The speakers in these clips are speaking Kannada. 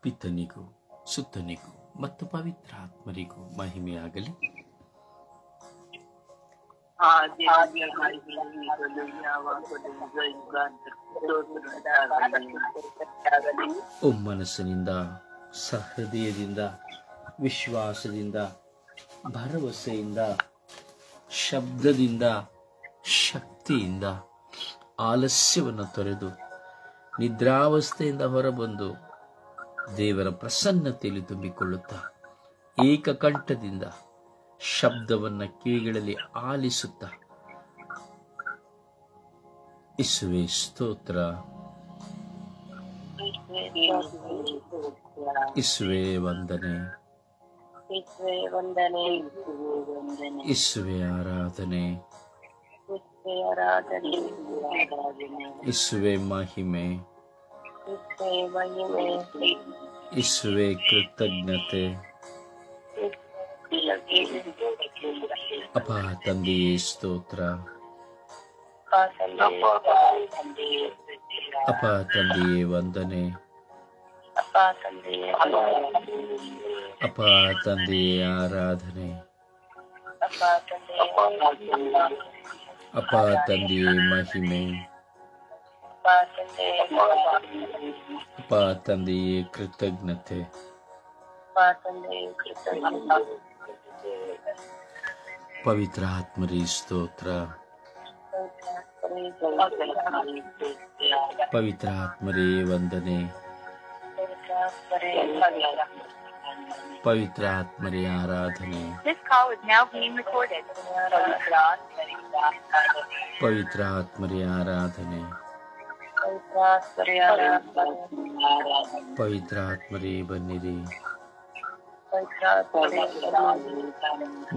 ಪಿತನಿಗೂ ಸುತ್ತನಿಗೂ ಮತ್ತು ಪವಿತ್ರಾತ್ಮರಿಗೂ ಮಹಿಮೆಯಾಗಲಿ. ಒಮ್ಮನಸ್ಸಿನಿಂದ, ಸಹೃದಯದಿಂದ, ವಿಶ್ವಾಸದಿಂದ, ಭರವಸೆಯಿಂದ, ಶಬ್ದದಿಂದ, ಶಕ್ತಿಯಿಂದ ಆಲಸ್ಯವನ್ನು ತೊರೆದು ನಿದ್ರಾವಸ್ಥೆಯಿಂದ ಹೊರಬಂದು ದೇವರ ಪ್ರಸನ್ನತೆಯಲ್ಲಿ ತುಂಬಿಕೊಳ್ಳುತ್ತಾ ಏಕಕಂಠದಿಂದ ಶಬ್ದವನ್ನು ಕಿವಿಗಳಲ್ಲಿ ಆಲಿಸುತ್ತಾ ಯೇಸುವೇ ಸ್ತೋತ್ರ, ಯೇಸುವೇ ವಂದನೆ, ಯೇಸುವೇ ಆರಾಧನೆ, ಯೇಸುವೇ ಮಹಿಮೆ, ಯೇಸುವೇ ಕೃತಜ್ಞತೆ. ಅಪ್ಪ ತಂದೆಯೇ ಸ್ತೋತ್ರ, ಅಪ್ಪ ತಂದೆಯೇ ವಂದನೆ, ಅಪ್ಪ ತಂದೆಯೇ ಆರಾಧನೆ, ಅಪ್ಪ ತಂದೆಯೇ ಮಹಿಮೆ, ಅಪ್ಪ ತಂದೆಯೇ ಕೃತಜ್ಞತೆ. ಪವಿತ್ರ ಆತ್ಮರೇ ಸ್ತೋತ್ರ, ಪವಿತ್ರ ಆತ್ಮರೇ ವಂದನೆ, ಪವಿತ್ರ ಆತ್ಮರೇ ಆರಾಧನೆ, ಪವಿತ್ರ ಆತ್ಮರೇ ಆರಾಧನೆ, ಪವಿತ್ರ ಆತ್ಮರೇ ಬನ್ನಿರಿ.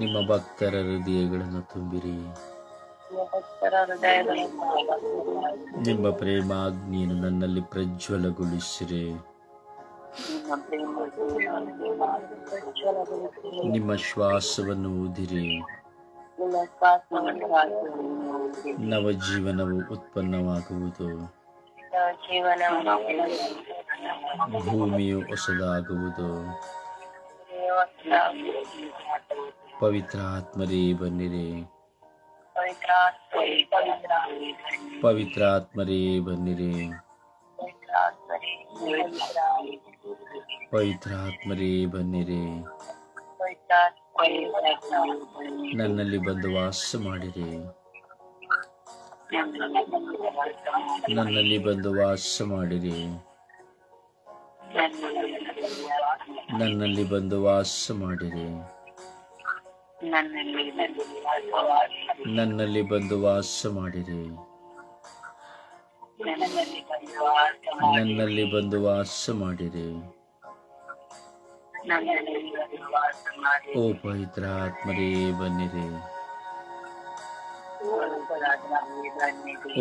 ನಿಮ್ಮ ಭಕ್ತರ ಹೃದಯಗಳನ್ನು ತುಂಬಿರಿ. ನಿಮ್ಮ ಪ್ರೇಮಾಗ್ನಿಯನ್ನು ನನ್ನಲ್ಲಿ ಪ್ರಜ್ವಲಗೊಳಿಸಿರಿ. ನಿಮ್ಮ ಶ್ವಾಸವನ್ನು ಊದಿರಿ. ನವಜೀವನವು ಉತ್ಪನ್ನವಾಗುವುದು. ಭೂಮಿಯು ಹೊಸದಾಗುವುದು. ಪವಿತ್ರ ಆತ್ಮರೇ ಬನ್ನಿರಿ. ಪವಿತ್ರ ಆತ್ಮರೇ ಬನ್ನಿರಿ. ಪವಿತ್ರ ಆತ್ಮರೇ ಬನ್ನಿರಿ. ನನ್ನಲ್ಲಿ ಬಂದು ವಾಸ ಮಾಡಿರಿ. ನನ್ನಲ್ಲಿ ಬಂದು ವಾಸ ಮಾಡಿರಿ. ನನ್ನಲ್ಲಿ ಬಂದು ವಾಸ ಮಾಡಿರಿ. ನನ್ನಲ್ಲಿ ಬಂದು ವಾಸ ಮಾಡಿರಿ. ನನ್ನಲ್ಲಿ ಬಂದು ವಾಸ ಮಾಡಿರಿ. ಓ ಪವಿತ್ರ ಆತ್ಮರೇ ಬನ್ನಿರಿ.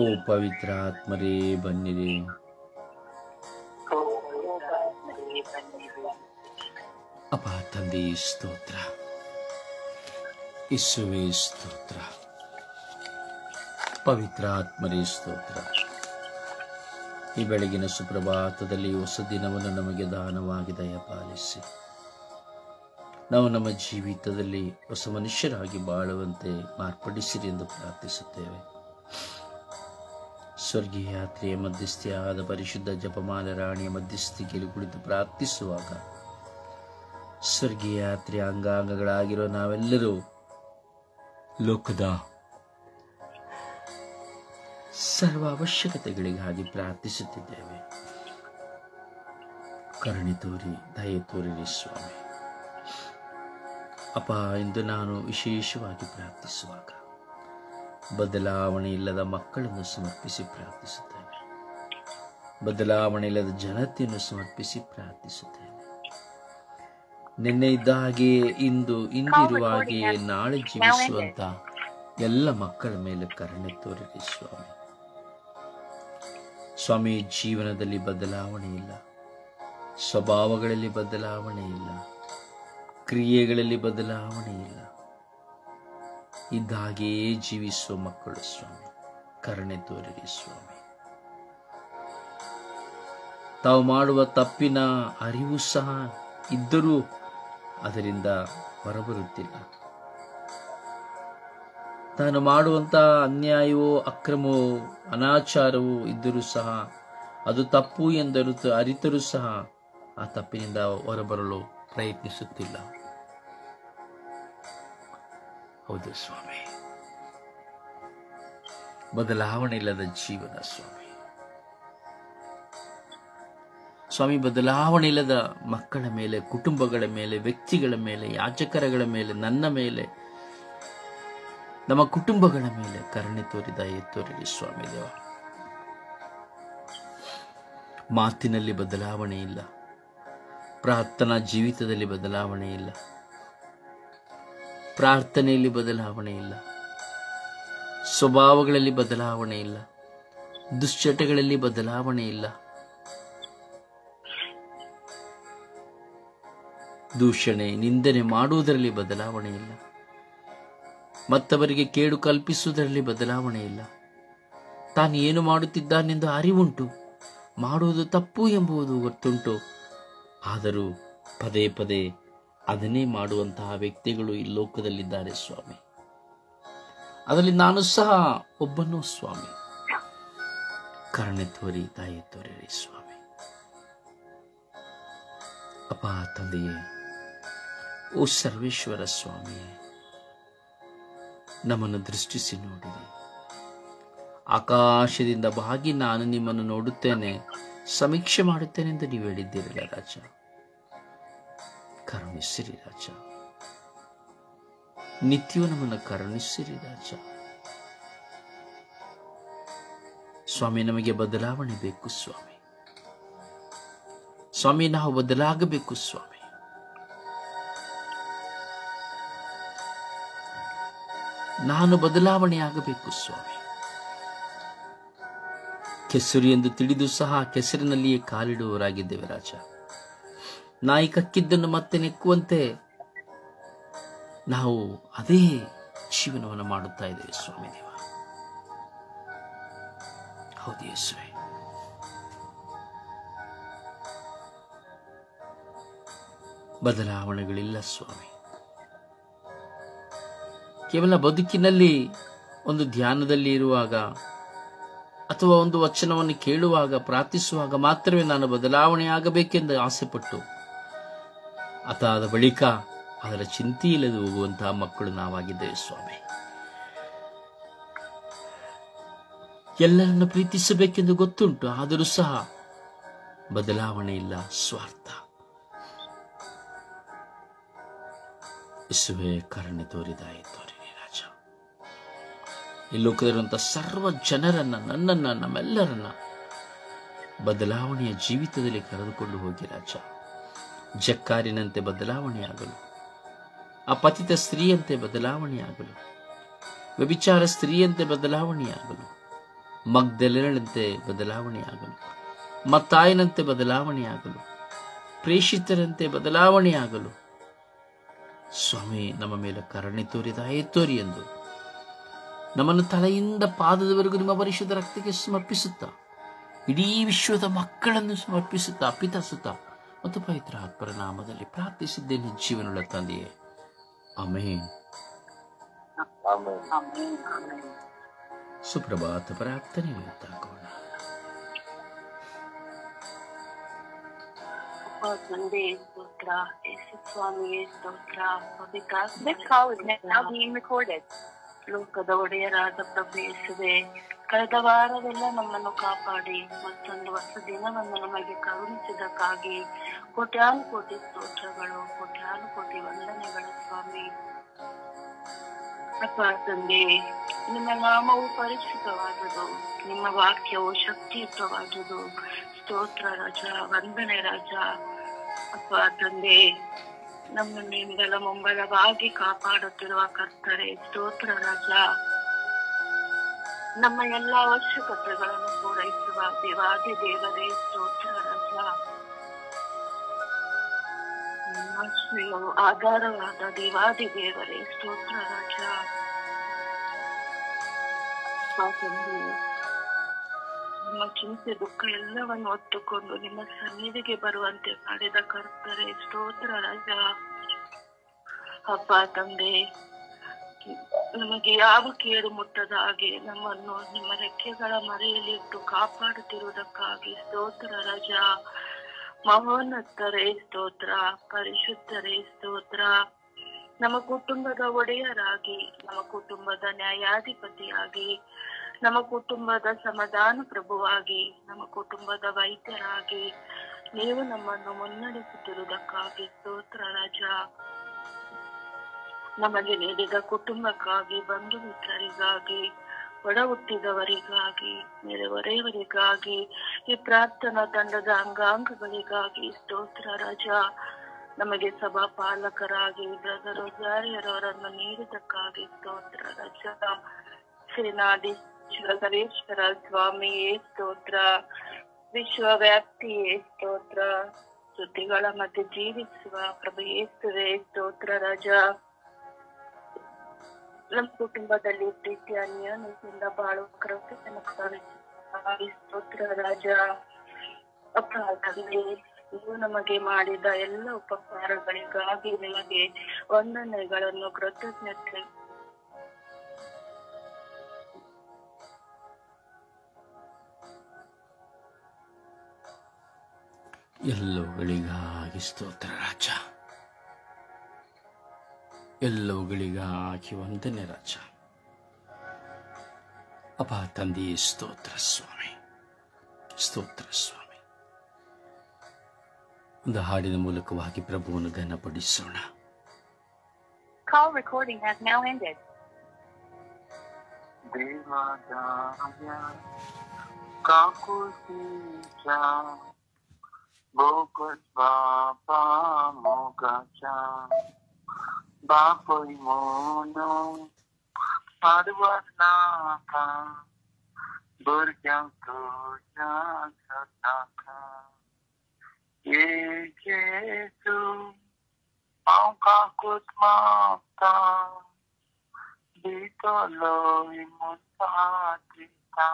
ಓ ಪವಿತ್ರ ಆತ್ಮರೇ ಬನ್ನಿರಿ. ಅಪ್ಪ ತಂದೆ ಸ್ತೋತ್ರ, ಯೇಸುವೇ ಸ್ತೋತ್ರ, ಪವಿತ್ರ ಆತ್ಮರೇ ಸ್ತೋತ್ರ. ಈ ಬೆಳಗಿನ ಸುಪ್ರಭಾತದಲ್ಲಿ ಹೊಸ ದಿನವನ್ನು ನಮಗೆ ದಾನವಾಗಿ ದಯಪಾಲಿಸಿ ನಾವು ನಮ್ಮ ಜೀವಿತದಲ್ಲಿ ಹೊಸ ಮನುಷ್ಯರಾಗಿ ಬಾಳುವಂತೆ ಮಾರ್ಪಡಿಸಿರಿ ಎಂದು ಪ್ರಾರ್ಥಿಸುತ್ತೇವೆ. ಸ್ವರ್ಗೀಯ ಯಾತ್ರೆಯ ಮಧ್ಯಸ್ಥಿಯಾದ ಪರಿಶುದ್ಧ ಜಪಮಾಲ ರಾಣಿಯ ಮಧ್ಯಸ್ಥಿಕೆಯಲ್ಲಿ ಕುಳಿತು ಪ್ರಾರ್ಥಿಸುವಾಗ ಸ್ವರ್ಗೀಯ ಯಾತ್ರೆಯ ಅಂಗಾಂಗಗಳಾಗಿರೋ ನಾವೆಲ್ಲರೂ ಲೋಕದ ಸರ್ವ ಅವಶ್ಯಕತೆಗಳಿಗಾಗಿ ಪ್ರಾರ್ಥಿಸುತ್ತಿದ್ದೇವೆ. ಕರುಣೆ ತೋರಿ, ದಯೆ ತೋರಿರಿ ಸ್ವಾಮಿ. ಅಪ್ಪ, ಇಂದು ನಾನು ವಿಶೇಷವಾಗಿ ಪ್ರಾರ್ಥಿಸುವಾಗ ಬದಲಾವಣೆ ಇಲ್ಲದ ಮಕ್ಕಳನ್ನು ಸಮರ್ಪಿಸಿ ಪ್ರಾರ್ಥಿಸುತ್ತೇನೆ. ಬದಲಾವಣೆ ಇಲ್ಲದ ಜನತೆಯನ್ನು ಸಮರ್ಪಿಸಿ ಪ್ರಾರ್ಥಿಸುತ್ತೇನೆ. ನಿನ್ನೆ ಇದ್ದ ಹಾಗೆಯೇ ಇಂದು, ಇಂದಿರುವ ಹಾಗೆಯೇ ನಾಳೆ ಜೀವಿಸುವಂತ ಎಲ್ಲ ಮಕ್ಕಳ ಮೇಲೆ ಕರುಣೆ ತೋರಿರಿ ಸ್ವಾಮಿ. ಸ್ವಾಮಿ, ಜೀವನದಲ್ಲಿ ಬದಲಾವಣೆ ಇಲ್ಲ, ಸ್ವಭಾವಗಳಲ್ಲಿ ಬದಲಾವಣೆ ಇಲ್ಲ, ಕ್ರಿಯೆಗಳಲ್ಲಿ ಬದಲಾವಣೆ ಇಲ್ಲ. ಇದ್ದಾಗೆಯೇ ಜೀವಿಸುವ ಮಕ್ಕಳು ಸ್ವಾಮಿ, ಕರುಣೆ ತೋರಿರಿ ಸ್ವಾಮಿ. ತಾವು ಮಾಡುವ ತಪ್ಪಿನ ಅರಿವು ಸಹ ಇದ್ದರೂ ಅದರಿಂದ ಹೊರಬರುತ್ತಿಲ್ಲ. ತಾನು ಮಾಡುವಂತಹ ಅನ್ಯಾಯವೋ ಅಕ್ರಮವೋ ಅನಾಚಾರವೋ ಇದ್ದರೂ ಸಹ ಅದು ತಪ್ಪು ಎಂದರೂ ಅರಿತರೂ ಸಹ ಆ ತಪ್ಪಿನಿಂದ ಹೊರಬರಲು ಪ್ರಯತ್ನಿಸುತ್ತಿಲ್ಲ. ಹೌದು ಸ್ವಾಮಿ, ಬದಲಾವಣೆ ಇಲ್ಲದ ಜೀವನ ಸ್ವಾಮಿ. ಸ್ವಾಮಿ, ಬದಲಾವಣೆ ಇಲ್ಲದ ಮಕ್ಕಳ ಮೇಲೆ, ಕುಟುಂಬಗಳ ಮೇಲೆ, ವ್ಯಕ್ತಿಗಳ ಮೇಲೆ, ಯಾಚಕರಗಳ ಮೇಲೆ, ನನ್ನ ಮೇಲೆ, ನಮ್ಮ ಕುಟುಂಬಗಳ ಮೇಲೆ ಕರುಣೆ ತೋರಿರಿ ಸ್ವಾಮಿ ದೇವ. ಮಾತಿನಲ್ಲಿ ಬದಲಾವಣೆ ಇಲ್ಲ, ಪ್ರಾರ್ಥನಾ ಜೀವಿತದಲ್ಲಿ ಬದಲಾವಣೆ ಇಲ್ಲ, ಪ್ರಾರ್ಥನೆಯಲ್ಲಿ ಬದಲಾವಣೆ ಇಲ್ಲ, ಸ್ವಭಾವಗಳಲ್ಲಿ ಬದಲಾವಣೆ ಇಲ್ಲ, ದುಶ್ಚಟಗಳಲ್ಲಿ ಬದಲಾವಣೆ ಇಲ್ಲ, ದೂಷಣೆ ನಿಂದನೆ ಮಾಡುವುದರಲ್ಲಿ ಬದಲಾವಣೆ ಇಲ್ಲ, ಮತ್ತವರಿಗೆ ಕೇಡು ಕಲ್ಪಿಸುವುದರಲ್ಲಿ ಬದಲಾವಣೆ ಇಲ್ಲ. ತಾನು ಏನು ಮಾಡುತ್ತಿದ್ದಾನೆಂದು ಅರಿವುಂಟು, ಮಾಡುವುದು ತಪ್ಪು ಎಂಬುದು ಗೊತ್ತುಂಟು, ಆದರೂ ಪದೇ ಪದೇ ಅದನ್ನೇ ಮಾಡುವಂತಹ ವ್ಯಕ್ತಿಗಳು ಈ ಲೋಕದಲ್ಲಿದ್ದಾರೆ ಸ್ವಾಮಿ. ಅದರಲ್ಲಿ ನಾನು ಸಹ ಒಬ್ಬನು ಸ್ವಾಮಿ. ಕರುಣೆ ತೋರಿ, ತಾಯಿ ತೋರಿರಿ ಸ್ವಾಮಿ. ಅಪ್ಪ ತಂದೆಯೇ, ಓ ಸರ್ವೇಶ್ವರ ಸ್ವಾಮಿಯೇ, ನಮ್ಮನ್ನು ದೃಷ್ಟಿಸಿ ನೋಡಿರಿ. ಆಕಾಶದಿಂದ ಬಾಗಿ ನಾನು ನಿಮ್ಮನ್ನು ನೋಡುತ್ತೇನೆ, ಸಮೀಕ್ಷೆ ಮಾಡುತ್ತೇನೆ ಎಂದು ನೀವು ಹೇಳಿದ್ದೀರಲ್ಲ ರಾಜ. ಕರುಣಿಸಿರಿ ರಾಜ, ನಿತ್ಯವೂ ನಮ್ಮನ್ನು ಕರುಣಿಸಿರಿ ರಾಜ. ಸ್ವಾಮಿ, ನಮಗೆ ಬದಲಾವಣೆ ಬೇಕು ಸ್ವಾಮಿ. ಸ್ವಾಮಿ, ನಾವು ಬದಲಾಗಬೇಕು ಸ್ವಾಮಿ. ನಾನು ಬದಲಾವಣೆಯಾಗಬೇಕು ಸ್ವಾಮಿ. ಕೆಸರು ಎಂದು ತಿಳಿದು ಸಹ ಕೆಸರಿನಲ್ಲಿಯೇ ಕಾಲಿಡುವವರಾಗಿದ್ದೇವೆ ರಾಜ. ನಾಯಿ ಕಕ್ಕಿದ್ದನ್ನು ಮತ್ತೆ ನೆಕ್ಕುವಂತೆ ನಾವು ಅದೇ ಜೀವನವನ್ನು ಮಾಡುತ್ತಾ ಇದ್ದೇವೆ ಸ್ವಾಮಿ ದೇವ. ಹೌದು ಯೇಸುವೆ, ಬದಲಾವಣೆಗಳಿಲ್ಲ ಸ್ವಾಮಿ. ಕೇವಲ ಬದುಕಿನಲ್ಲಿ ಒಂದು ಧ್ಯಾನದಲ್ಲಿ ಇರುವಾಗ ಅಥವಾ ಒಂದು ವಚನವನ್ನು ಕೇಳುವಾಗ, ಪ್ರಾರ್ಥಿಸುವಾಗ ಮಾತ್ರವೇ ನಾನು ಬದಲಾವಣೆಯಾಗಬೇಕೆಂದು ಆಸೆಪಟ್ಟು ಅದಾದ ಬಳಿಕ ಅದರ ಚಿಂತೆ ಇಲ್ಲದೆ ಹೋಗುವಂತಹ ಮಕ್ಕಳು ನಾವಾಗಿದ್ದೇವೆ ಸ್ವಾಮಿ. ಎಲ್ಲರನ್ನು ಪ್ರೀತಿಸಬೇಕೆಂದು ಗೊತ್ತುಂಟು, ಆದರೂ ಸಹ ಬದಲಾವಣೆ ಇಲ್ಲ, ಸ್ವಾರ್ಥ. ಯೇಸುವೇ, ಕರುಣೆ ತೋರಿರಿ ರಾಜ. ಈ ಲೋಕದಲ್ಲಿರುವಂತಹ ಸರ್ವ ಜನರನ್ನ, ನನ್ನನ್ನ, ನಮ್ಮೆಲ್ಲರನ್ನ ಬದಲಾವಣೆಯ ಜೀವಿತದಲ್ಲಿ ಕರೆದುಕೊಂಡು ಹೋಗಿ ರಾಜ. ಜಕ್ಕಾರಿನಂತೆ ಬದಲಾವಣೆಯಾಗಲು, ಅಪತಿತ ಸ್ತ್ರೀಯಂತೆ ಬದಲಾವಣೆಯಾಗಲು, ವ್ಯಭಿಚಾರ ಸ್ತ್ರೀಯಂತೆ ಬದಲಾವಣೆಯಾಗಲು, ಮಗ್ದಲೇನಂತೆ ಬದಲಾವಣೆಯಾಗಲು, ಮತ್ತಾಯನಂತೆ ಬದಲಾವಣೆಯಾಗಲು, ಪ್ರೇಷಿತರಂತೆ ಬದಲಾವಣೆಯಾಗಲು ಸ್ವಾಮಿ ನಮ್ಮ ಮೇಲೆ ಕರುಣೆ ತೋರಿ ಎಂದು ನಮ್ಮನ್ನು ತಲೆಯಿಂದ ಪಾದದವರೆಗೂ ನಿಮ್ಮ ಪರಿಶುದ್ಧ ರಕ್ತಕ್ಕೆ ಸಮರ್ಪಿಸುತ್ತಾ, ಇಡೀ ವಿಶ್ವದ ಮಕ್ಕಳನ್ನು ಸಮರ್ಪಿಸುತ್ತಾ, ಪಿತಾಸುತ್ತಾ ಮತ್ತು ಪವಿತ್ರ ಆತ್ಮರ ನಾಮದಲ್ಲಿ ಪ್ರಾರ್ಥಿಸಿದ್ದೇನೆ ಜೀವನವುಳ್ಳ ತಂದೆಯೇ, ಆಮೆನ್. ಸುಪ್ರಭಾತ ಪ್ರಾರ್ಥನೆ ತಾಕೋಣ. ತಂದೆ ಸ್ತೋತ್ರ, ಯೇಸು ಸ್ವಾಮಿಯೇ ಸ್ತೋತ್ರ, ಲೋಕದ ಒಡೆಯರಾದ ಪ್ರಭು ಯೇಸುವೆ, ಕಳೆದ ವಾರವೆಲ್ಲ ನಮ್ಮನ್ನು ಕಾಪಾಡಿ ಮತ್ತೊಂದು ಹೊಸ ದಿನವನ್ನು ನಮಗೆ ಕರುಣಿಸಿದಕ್ಕಾಗಿ ಕೋಟ್ಯಾನು ಕೋಟಿ ಸ್ತೋತ್ರಗಳು, ಕೋಟ್ಯಾನು ಕೋಟಿ ವಂದನೆಗಳು ಸ್ವಾಮಿ. ಅಪ್ಪ ತಂದೆ, ನಿಮ್ಮ ನಾಮವು ಪರಿಶುದ್ಧವಾದುದು, ನಿಮ್ಮ ವಾಕ್ಯವು ಶಕ್ತಿಯುತವಾದುದು. ಸ್ತೋತ್ರ ರಾಜ, ವಂದನೆ ರಾಜ. ಅಪ್ಪ ತಂದೆ, ನಮ್ಮನ್ನಿಂದಲ ಮುಂಬಲವಾಗಿ ಕಾಪಾಡುತ್ತಿರುವ ಕರ್ತರೆ ಸ್ತೋತ್ರ ರಾಜ. ನಮ್ಮ ಎಲ್ಲ ಅವಶ್ಯಕತೆಗಳನ್ನು ಪೂರೈಸುವ ದೇವಾದಿ ದೇವರೇ ಸ್ತೋತ್ರ ರಾಜ. ಆಶ್ರಯವು ಆಧಾರವಾದ ದೇವಾದಿ ದೇವರೇ ಸ್ತೋತ್ರ ರಾಜ. ನಮ್ಮ ಚಿಂತೆ ದುಃಖ ಎಲ್ಲವನ್ನು ಹೊತ್ತುಕೊಂಡು ನಿಮ್ಮ ಸನ್ನಿಧಿಗೆ ಬರುವಂತೆ ಮಾಡಿದ ಕರ್ತರೆ ಸ್ತೋತ್ರ ರಾಜ. ಅಪ್ಪ ತಂದೆ, ನಮಗೆ ಯಾವ ಕೇಡು ಮುಟ್ಟದ ಹಾಗೆ ನಮ್ಮನ್ನು ನಿಮ್ಮ ರೆಕ್ಕೆಗಳ ಮರೆಯಲ್ಲಿಟ್ಟು ಕಾಪಾಡುತ್ತಿರುವುದಕ್ಕಾಗಿ ಸ್ತೋತ್ರ ರಾಜ. ಮಹೋನ್ನತರೇ ಸ್ತೋತ್ರ, ಪರಿಶುದ್ಧರೇ ಸ್ತೋತ್ರ. ನಮ್ಮ ಕುಟುಂಬದ ಒಡೆಯರಾಗಿ, ನಮ್ಮ ಕುಟುಂಬದ ನ್ಯಾಯಾಧಿಪತಿಯಾಗಿ, ನಮ್ಮ ಕುಟುಂಬದ ಸಮಾಧಾನ ಪ್ರಭುವಾಗಿ, ನಮ್ಮ ಕುಟುಂಬದ ವೈದ್ಯರಾಗಿ ನೀವು ನಮ್ಮನ್ನು ಮುನ್ನಡೆಸುತ್ತಿರುವುದಕ್ಕಾಗಿ ಸ್ತೋತ್ರ ರಾಜ. ನಮಗೆ ನೀಡಿದ ಕುಟುಂಬಕ್ಕಾಗಿ, ಬಂಧು ಮಿತ್ರರಿಗಾಗಿ, ಒಡ ಹುಟ್ಟಿದವರಿಗಾಗಿ, ನೆರೆಹೊರೆಯವರಿಗಾಗಿ, ಈ ಪ್ರಾರ್ಥನಾ ತಂಡದ ಅಂಗಾಂಗಗಳಿಗಾಗಿ ಸ್ತೋತ್ರ ರಾಜ. ನಮಗೆ ಸಭಾ ಪಾಲಕರಾಗಿ ಬ್ರದರ್ ರೋಜಾರಿಯರವರನ್ನು ನೀಡಿದ್ದಕ್ಕಾಗಿ ಸ್ತೋತ್ರ ರಾಜ. ಸೇನಾಧೀಶ್ವರೇಶ್ವರ ಸ್ವಾಮಿಯೇ ಸ್ತೋತ್ರ. ವಿಶ್ವವ್ಯಾಪ್ತಿಯೇ ಸ್ತೋತ್ರ. ಸುದ್ದಿಗಳ ಮಧ್ಯೆ ಜೀವಿಸುವ ಪ್ರಭು ಯೇಸುವೇ ಸ್ತೋತ್ರ ರಾಜ. ನಮ್ಮ ಕುಟುಂಬದಲ್ಲಿ ಪ್ರೀತಿ ಅನ್ಯೋನ್ಯತೆಯಿಂದ ಬಾಳುವ ಕೃಪೆ ಸ್ತೋತ್ರ ರಾಜ. ಅಪರಾಧದಲ್ಲಿ ನೀವು ನಮಗೆ ಮಾಡಿದ ಎಲ್ಲ ಉಪಕಾರಗಳಿಗಾಗಿ ನಿಮಗೆ ವಂದನೆಗಳನ್ನು ಕೃತಜ್ಞತೆ ಎಲ್ಲವುಗಳಿಗಾಗಿ ಸ್ತೋತ್ರ ರಾಜ. ಎಲ್ಲವುಗಳಿಗಾಗಿ ವಂದನೆ ರಾಜ. ಅಪ್ಪ ತಂದೆ ಸ್ತೋತ್ರ ಸ್ವಾಮಿ, ಸ್ತೋತ್ರ ಸ್ವಾಮಿ. ಒಂದು ಹಾಡಿನ ಮೂಲಕವಾಗಿ ಪ್ರಭುವನ್ನು ಘನಪಡಿಸೋಣ. Call recording has now ended. ದೇವದಾಯ ಕಾಕುತಿಚ ಬೋಕಸ್ ಬಾಪಾ ಮೊಗಚ ಬಾಪೈ ಮೋನೋ ಪಾಡುವನಾಕ burgyang tuya sataka Yesu ang kakot mata dito loy mo sa kita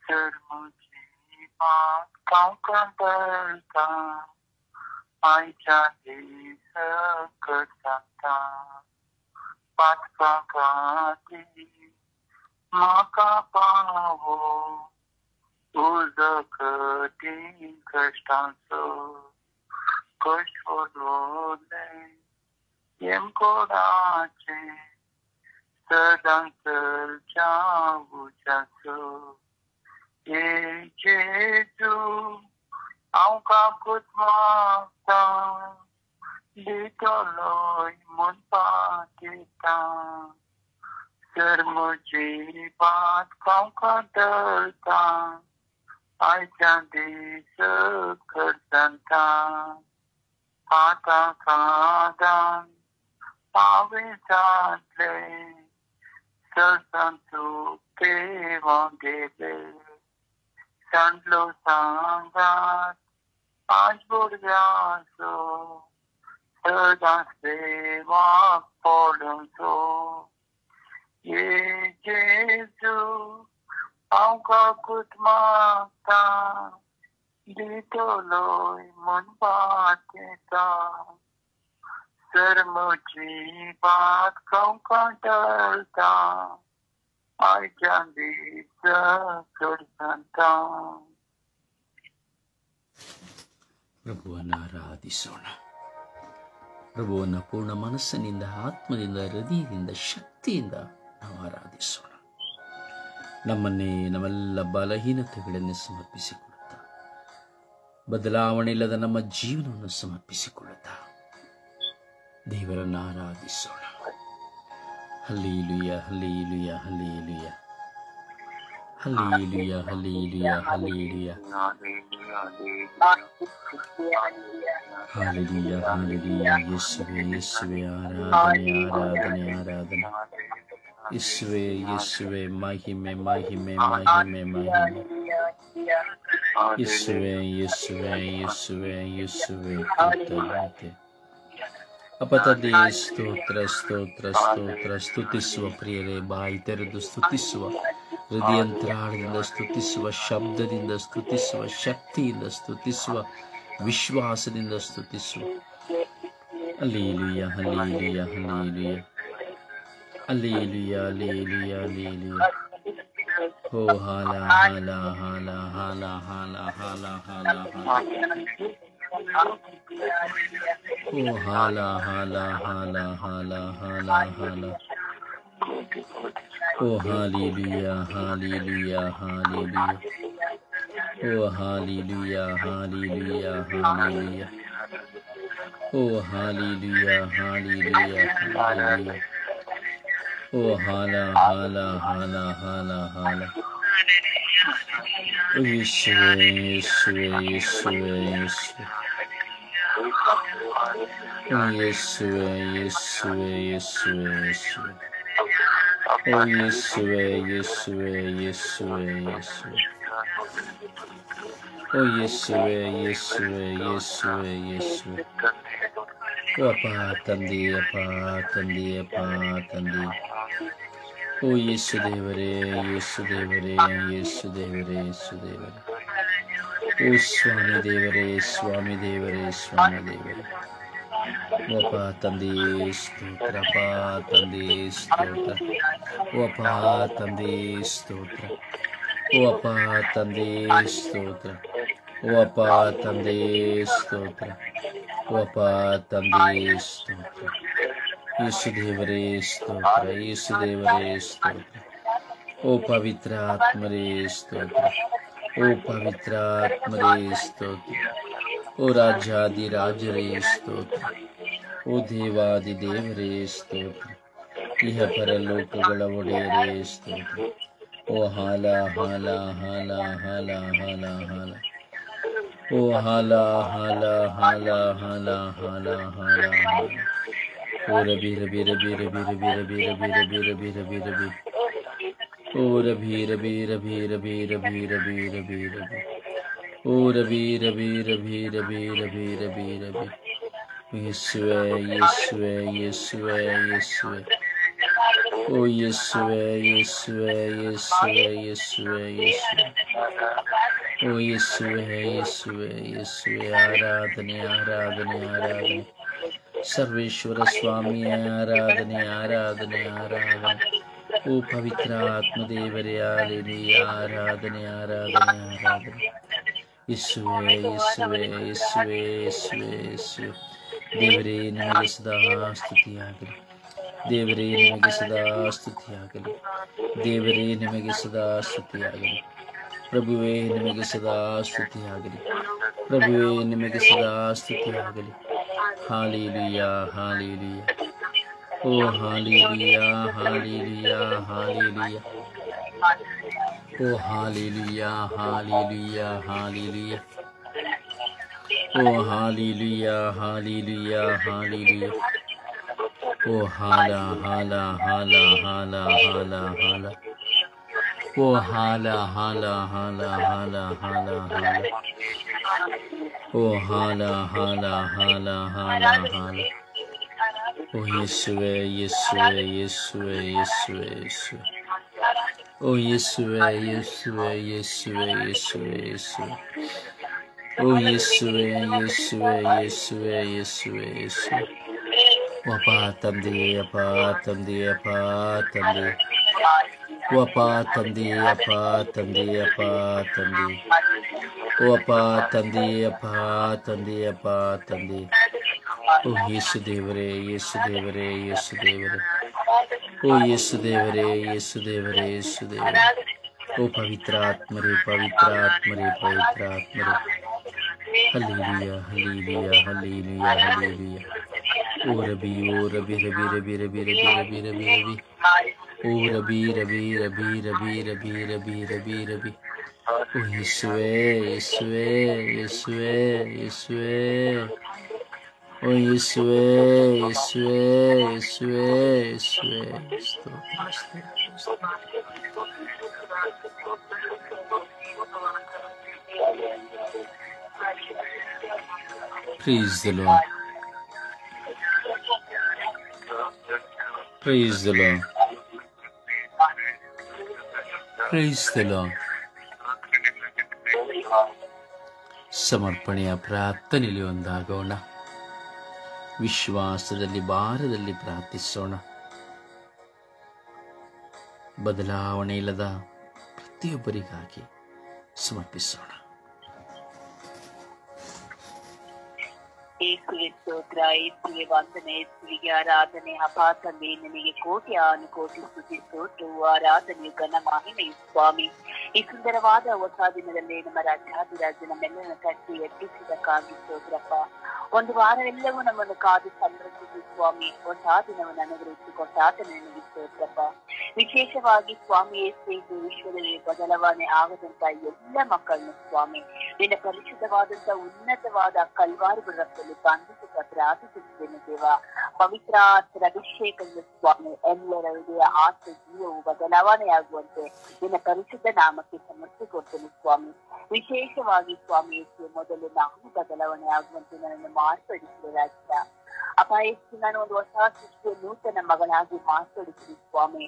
sermujipat kau kandelta ay jadi sekesata patpakati makapawo uzakating kastanso kashwadole yem kodache sedang terjauh jatuh Yesu ang kakot mata dito loy munpa kita sermujipat kau kadalta ay jadi sekersanta patakadan pawisale sesantuk evangele sanlo sangat ajburgaso sedang sewa polonso Yesu ang kakot mata dito loy munpatita sermujipat kau kadalta ay jadi sekersanta ಪ್ರಭುವನ್ನು ಆರಾಧಿಸೋಣ. ಪ್ರಭುವನ್ನು ಪೂರ್ಣ ಮನಸ್ಸಿನಿಂದ, ಆತ್ಮದಿಂದ, ಹೃದಯದಿಂದ, ಶಕ್ತಿಯಿಂದ ನಾವು ಆರಾಧಿಸೋಣ. ನಮ್ಮನ್ನೇ, ನಮ್ಮೆಲ್ಲ ಬಲಹೀನತೆಗಳನ್ನು ಸಮರ್ಪಿಸಿಕೊಳ್ಳುತ್ತಾ, ಬದಲಾವಣೆ ಇಲ್ಲದ ನಮ್ಮ ಜೀವನವನ್ನು ಸಮರ್ಪಿಸಿಕೊಳ್ಳುತ್ತಾ ದೇವರನ್ನು ಆರಾಧಿಸೋಣ. Hallelujah, hallelujah, hallelujah, hallelujah, hallelujah, hallelujah, hallelujah, hallelujah. ಯೇಸುವೇ, ಯೇಸುವೇ, ಆರಾಧನೆ, ಆರಾಧನೆ, ಆರಾಧನೆ. ಯೇಸುವೇ, ಯೇಸುವೇ, ಮಹಿಮೆ, ಮಹಿಮೆ, ಮಹಿಮೆ, ಮಹಿಮೆ. ಯೇಸುವೇ, ಯೇಸುವೇ, ಯೇಸುವೇ, ಯೇಸುವೇ, ಕೃತಜ್ಞತೆ. ಅಪ್ಪ ತಂದೆ, ಸ್ತೋತ್ರ, ಸ್ತೋತ್ರ, ಸ್ತೋತ್ರ. ಸ್ತುತಿಸುವ ಪ್ರಿಯರೇ, ಬಾಯಿ ತೆರೆದು ಸ್ತುತಿಸುವ ಹೃದಯಂತರಾಳದಿಂದ ಸ್ತುತಿಸುವ, ಶಬ್ದದಿಂದ ಸ್ತುತಿಸುವ, ಶಕ್ತಿಯಿಂದ ಸ್ತುತಿಸುವ, ವಿಶ್ವಾಸದಿಂದ ಸ್ತುತಿಸುವ. Hallelujah, hallelujah, hallelujah, hallelujah, hallelujah, hallelujah. ಓ ಹಾಲ ಹಾಲ ಹಾಲ ಹಾಲ ಹಾಲ ಹಾಲ ಹಾಲ ಹಾಲ. ಓ ಹಾಲ ಹಾಲ ಹಾಲ ಹಾಲ ಹಾಲ ಹಾಲ. ಓ ಹಾಲೆಲೂಯ, ಹಾಲೆಲೂಯ, ಹಾಲೆಲೂಯ. ಓ ಹಾಲೆಲೂಯ, ಹಾಲೆಲೂಯ, ಹಾಲೆಲೂಯ. ಓ ಹಾಲೆಲೂಯ, ಹಾಲೆಲೂಯ, ಹಾಲೆಲೂಯ. ಓ ಹಾಲ ಹಾಲ ಹಾಲ ಹಾಲ ಹಾಲ. ಓ ಯೇಸುವೇ, ಯೇಸುವೇ, ಯೇಸುವೇ, ಯೇಸುವೇ. ಓ ಯೇಸುವೇ, ಯೇಸುವೇ, ಯೇಸುವೇ, ಯೇಸುವೇ. ಓ ಯೇಸುವೇ, ಯೇಸುವೇ, ಯೇಸುವೇ, ಯೇಸುವೇ. ಓ ಯೇಸುವೇ, ಯೇಸುವೇ, ಯೇಸುವೇ, ಯೇಸುವೇ. ಓ ಅಪ್ಪ ತಂದೆ, ಅಪ್ಪ ತಂದೆ, ಅಪ್ಪ ತಂದೆ. ಓ ಯೇಸು ದೇವರೇ, ಯೇಸು ದೇವರೇ, ಯೇಸು ದೇವರೇ, ಯೇಸು ದೇವರೇ. ಓ ಸ್ವಾಮಿ ದೇವರೇ, ಸ್ವಾಮಿ ದೇವರೇ, ಸ್ವಾಮಿ ದೇವರೇ. ಓ ಅಪ್ಪ ತಂದೆ ಸ್ತೋತ್ರ, ಅಪ್ಪ ತಂದೆ ಸ್ತೋತ್ರ. ಓ ಅಪ್ಪ ತಂದೆ ಸ್ತೋತ್ರ. ಓ ಅಪ್ಪ ತಂದೆ ಸ್ತೋತ್ರ. ಓ ಅಪ್ಪ ತಂದೆ ಸ್ತೋತ್ರ. ಓ ಅಪ್ಪ ತಂದೆ ಸ್ತೋತ್ರ. ಯೇಸು ದೇವರೇ ಸ್ತೋತ್ರ, ಯೇಸು ದೇವರೇ ಸ್ತೋತ್ರ. ಓ ಪವಿತ್ರ ಆತ್ಮರೇ ಸ್ತೋತ್ರ. ಓ ಪವಿತ್ರ ಆತ್ಮರೇ ಸ್ತೋತ್ರ. ಓ ರಾಜಾದಿರಾಜರೇ ಸ್ತೋತ್ರ. ಓ ದೇವಾದಿ ದೇವರೇ ಸ್ತೋತ್ರ. ಇಹ ಪರಲೋಕಗಳ ಒಡೆಯರೇ ಸ್ತೋತ್ರ. ಓ ಹಾಲ ಹಾಲ ಹಾಲ ಹಾಲ ಹಾಲ ಹಾಲ. ಓ ಹಾಲ ಹಾಲ ಹಾಲ ಹಾಲ ಹಾಲ ಹಾಲ ಹಾಲ. ಓ ರಬಿ ರಬಿ ರಬಿ ರಬಿ ರಬಿ ರಬಿ ರಬಿ ರಬಿ ರಬಿ ರಬಿ ರಬಿ. ಓ ರಬಿ ರಬಿ ರಬಿ ರಬಿ ರಬಿ ರಬಿ ರಬಿ ರಬಿ. ಓ ರಬಿ ರಬಿ ರಬಿ ರಬಿ ರಬಿ ರಬಿ ರಬಿ. ಯೇಸುವೇ, ಯೇಸುವೇ, ಯೇಸುವೇ, ಯೇಸುವೇ. ಓ ಯೇಸುವೇ, ಯೇಸುವೇ, ಯೇಸುವೇ, ಯೇಸುವೇ, ಯೇಸುವೇ. ಓ ಯೇಸುವೇ, ಯೇಸುವೇ, ಯೇಸುವೇ. ಆರಾಧನೆ, ಆರಾಧನೆ, ಆರಾಧನೆ. ಸರ್ವೇಶ್ವರ ಸ್ವಾಮಿಯ ಆರಾಧನೆ, ಆರಾಧನೆ, ಆರಾಧನೆ. ಓ ಪವಿತ್ರ ಆತ್ಮದೇವರೇ, ಹಲ್ಲೆಲೂಯ. ಆರಾಧನೆ, ಆರಾಧನೆ, ಆರಾಧನೆ. ಯೇಸುವೇ, ಯೇಸುವೇ, ಯೇಸುವೇ, ಯೇಸುವೇ, ಯೇಸುವೇ. ದೇವರೇ ನಿಮಗೆ ಸದಾ ಸ್ತುತಿಯಾಗಲಿ. ದೇವರೇ ನಿಮಗೆ ಸದಾ ಸ್ತುತಿಯಾಗಲಿ. ದೇವರೇ ನಿಮಗೆ ಸದಾ ಸ್ತುತಿಯಾಗಲಿ. ಪ್ರಭುವೇ ನಿಮಗೆ ಸದಾ ಸ್ತುತಿಯಾಗಲಿ. ಪ್ರಭುವೇ ನಿಮಗೆ ಸದಾ ಸ್ತುತಿಯಾಗಲಿ. Hallelujah, hallelujah. ಓ ಹಾಲೆಲೂಯ, ಹಾಲೆಲೂಯ, ಹಾಲೆಲೂಯ. ಓ ಹಾಲೆಲೂಯ, ಹಾಲೆಲೂಯ, ಹಾಲೆಲೂಯ. ಓ ಹಾಲೆಲೂಯ, ಹಾಲೆಲೂಯ, ಹಾಲೆಲೂಯ. ಓ ಹಾಲ ಹಾಲ ಹಾಲ ಹಾಲ ಹಾಲ ಹಾಲ. ಓ ಹಾಲ ಹಾಲ ಹಾಲ ಹಾಲ ಹಾಲ ಹಾಲ. ಓ ಹಾಲ ಹಾಲ ಹಾಲ ಹಾಲ ಹಾಲ. ಓ ಯೇಸುವೇ, ಯೇಸುವೇ, ಯೇಸುವೇ, ಯೇಸುವೇ, ಯೇಸುವೇ. ಓ ಯೇಸುವೇ, ಯೇಸುವೇ, ಯೇಸುವೇ, ಯೇಸುವೇ, ಯೇಸುವೇ. ಓ ಯೇಸುವೇ, ಯೇಸುವೇ, ಯೇಸುವೇ, ಯೇಸುವೇ, ಯೇಸುವೇ. ಓ ಅಪ್ಪ ತಂದೆ, ಅಪ್ಪ ತಂದೆ, ಅಪ್ಪ ತಂದೆ. ಓ ಅಪ್ಪ ತಂದೆ, ಅಪ್ಪ ತಂದೆ, ಅಪ್ಪ ತಂದೆ. ಓ ಅಪ್ಪ ತಂದೆ, ಅಪ್ಪ ತಂದೆ, ಅಪ್ಪ ತಂದೆ. ಓ ಯೇಸು ದೇವರೇ, ಯೇಸು ದೇವರೇ, ಯೇಸು ದೇವರೇ. ಓ ಯೇಸು ದೇವರೇ, ಯೇಸು ದೇವರೇ, ಯೇಸು ದೇವರೇ. ಓ ಪವಿತ್ರ ಆತ್ಮರೇ, ಪವಿತ್ರ ಆತ್ಮರೇ, ಪವಿತ್ರ ಆತ್ಮರೇ. Hallelujah, hallelujah, hallelujah, hallelujah. ಓ ರಬಿ, ಓ ರಬಿ ರಬಿ ರಬಿ ರಬಿ ರಬಿ ರಬಿ ರಬಿ ರಬಿ. ಓ ರಬಿ ರಬಿ ರಬಿ ರಬಿ ರಬಿ ರಬಿ ರಬಿ ರಬಿ. ಓ ಯೇಸುವೇ, ಯೇಸುವೇ, ಯೇಸುವೇ, ಯೇಸುವೇ. ಓ ಯೇಸುವೇ, ಯೇಸುವೇ, ಯೇಸುವೇ, ಯೇಸುವೇ. ಸ್ತೋತ್ರ, ಸ್ತೋತ್ರ, ಸ್ತೋತ್ರ. Praise the Lord. Praise the Lord. Praise the Lord. ಸಮರ್ಪಣೆಯ ಪ್ರಾರ್ಥನೆಯಲ್ಲಿ ಒಂದಾಗೋಣ. ವಿಶ್ವಾಸದಲ್ಲಿ ಭಾರದಲ್ಲಿ ಪ್ರಾರ್ಥಿಸೋಣ. ಬದಲಾವಣೆ ಇಲ್ಲದ ಪ್ರತಿಯೊಬ್ಬರಿಗಾಗಿ ಸಮರ್ಪಿಸೋಣ. ಯೇಸುವೆ ಸ್ತೋತ್ರ, ಯೇಸುವೆ ವಂದನೆ, ಯೇಸುವಿಗೆ ಆರಾಧನೆ. ಅಪಾ ತಂದೆ, ನಿನಗೆ ಕೋಟಿ ಅನುಕೋಟಿ ಸ್ತುತಿ ಸ್ತೋತ್ರವು ಆರಾಧನೆಯು ಘನ ಮಹಿಮೆಯು ಸ್ವಾಮಿ. ಈ ಸುಂದರವಾದ ಹೊಸ ದಿನದಲ್ಲಿ ನಮ್ಮ ರಾಜ್ಯಾಧಿರಾಜ ನಮ್ಮೆಲ್ಲರನ್ನ ಕಟ್ಟಿ ಎಬ್ಬಿಸಿದಕ್ಕಾಗಿ ಸ್ತೋತ್ರಪ್ಪ. ಒಂದು ವಾರವೆಲ್ಲವೂ ನಮ್ಮನ್ನು ಕಾದು ಸಂರಕ್ಷಿಸಿ ಸ್ವಾಮಿ, ಹೊಸ ದಿನವನ್ನು ಅನುಗ್ರಹಿಸಿಕೊಟ್ಟಾತ ನಿನಗೆ ಸ್ತೋತ್ರಪ್ಪ. ವಿಶೇಷವಾಗಿ ಸ್ವಾಮಿ ಯೇಸುವೆ, ವಿಶ್ವದಲ್ಲಿ ಬದಲಾವಣೆ ಆಗದಂತ ಎಲ್ಲ ಮಕ್ಕಳನ್ನು ಸ್ವಾಮಿ ನಿನ್ನ ಪರಿಶುದ್ಧವಾದಂತ ಉನ್ನತವಾದ ಕಲ್ವಾರಿ ರಕ್ತದಲ್ಲಿ ಬಂಧಿಸುತ್ತಾ ಪ್ರಾರ್ಥಿಸುತ್ತೇನೆ ದೇವ. ಪವಿತ್ರಾತ್ಮರ ಅಭಿಷೇಕದಿಂದ ಸ್ವಾಮಿ ಎಲ್ಲರ ಹೃದಯ ಆತ್ಮ ಜೀವವು ಬದಲಾವಣೆಯಾಗುವಂತೆ ನಿನ್ನ ಪರಿಶುದ್ಧ ನಾಮಕ್ಕೆ ಸಮರ್ಪಿಸಿಕೊಡ್ತೇನೆ ಸ್ವಾಮಿ. ವಿಶೇಷವಾಗಿ ಸ್ವಾಮಿ ಯೇಸು, ಮೊದಲು ನಾನು ಬದಲಾವಣೆ ಆಗುವಂತೆ ನನ್ನನ್ನು ಮಾರ್ಪಡಿಸಿದ ರಾಜ್ಯ ಅಪಾಯಕ್ಕೆ ನಾನು ಒಂದು ಹೊಸ ಸೃಷ್ಟಿಯ ನೂತನ ಮಗಳಾಗಿ ಮಾರ್ಪಡಿಸಿದ ಸ್ವಾಮಿ.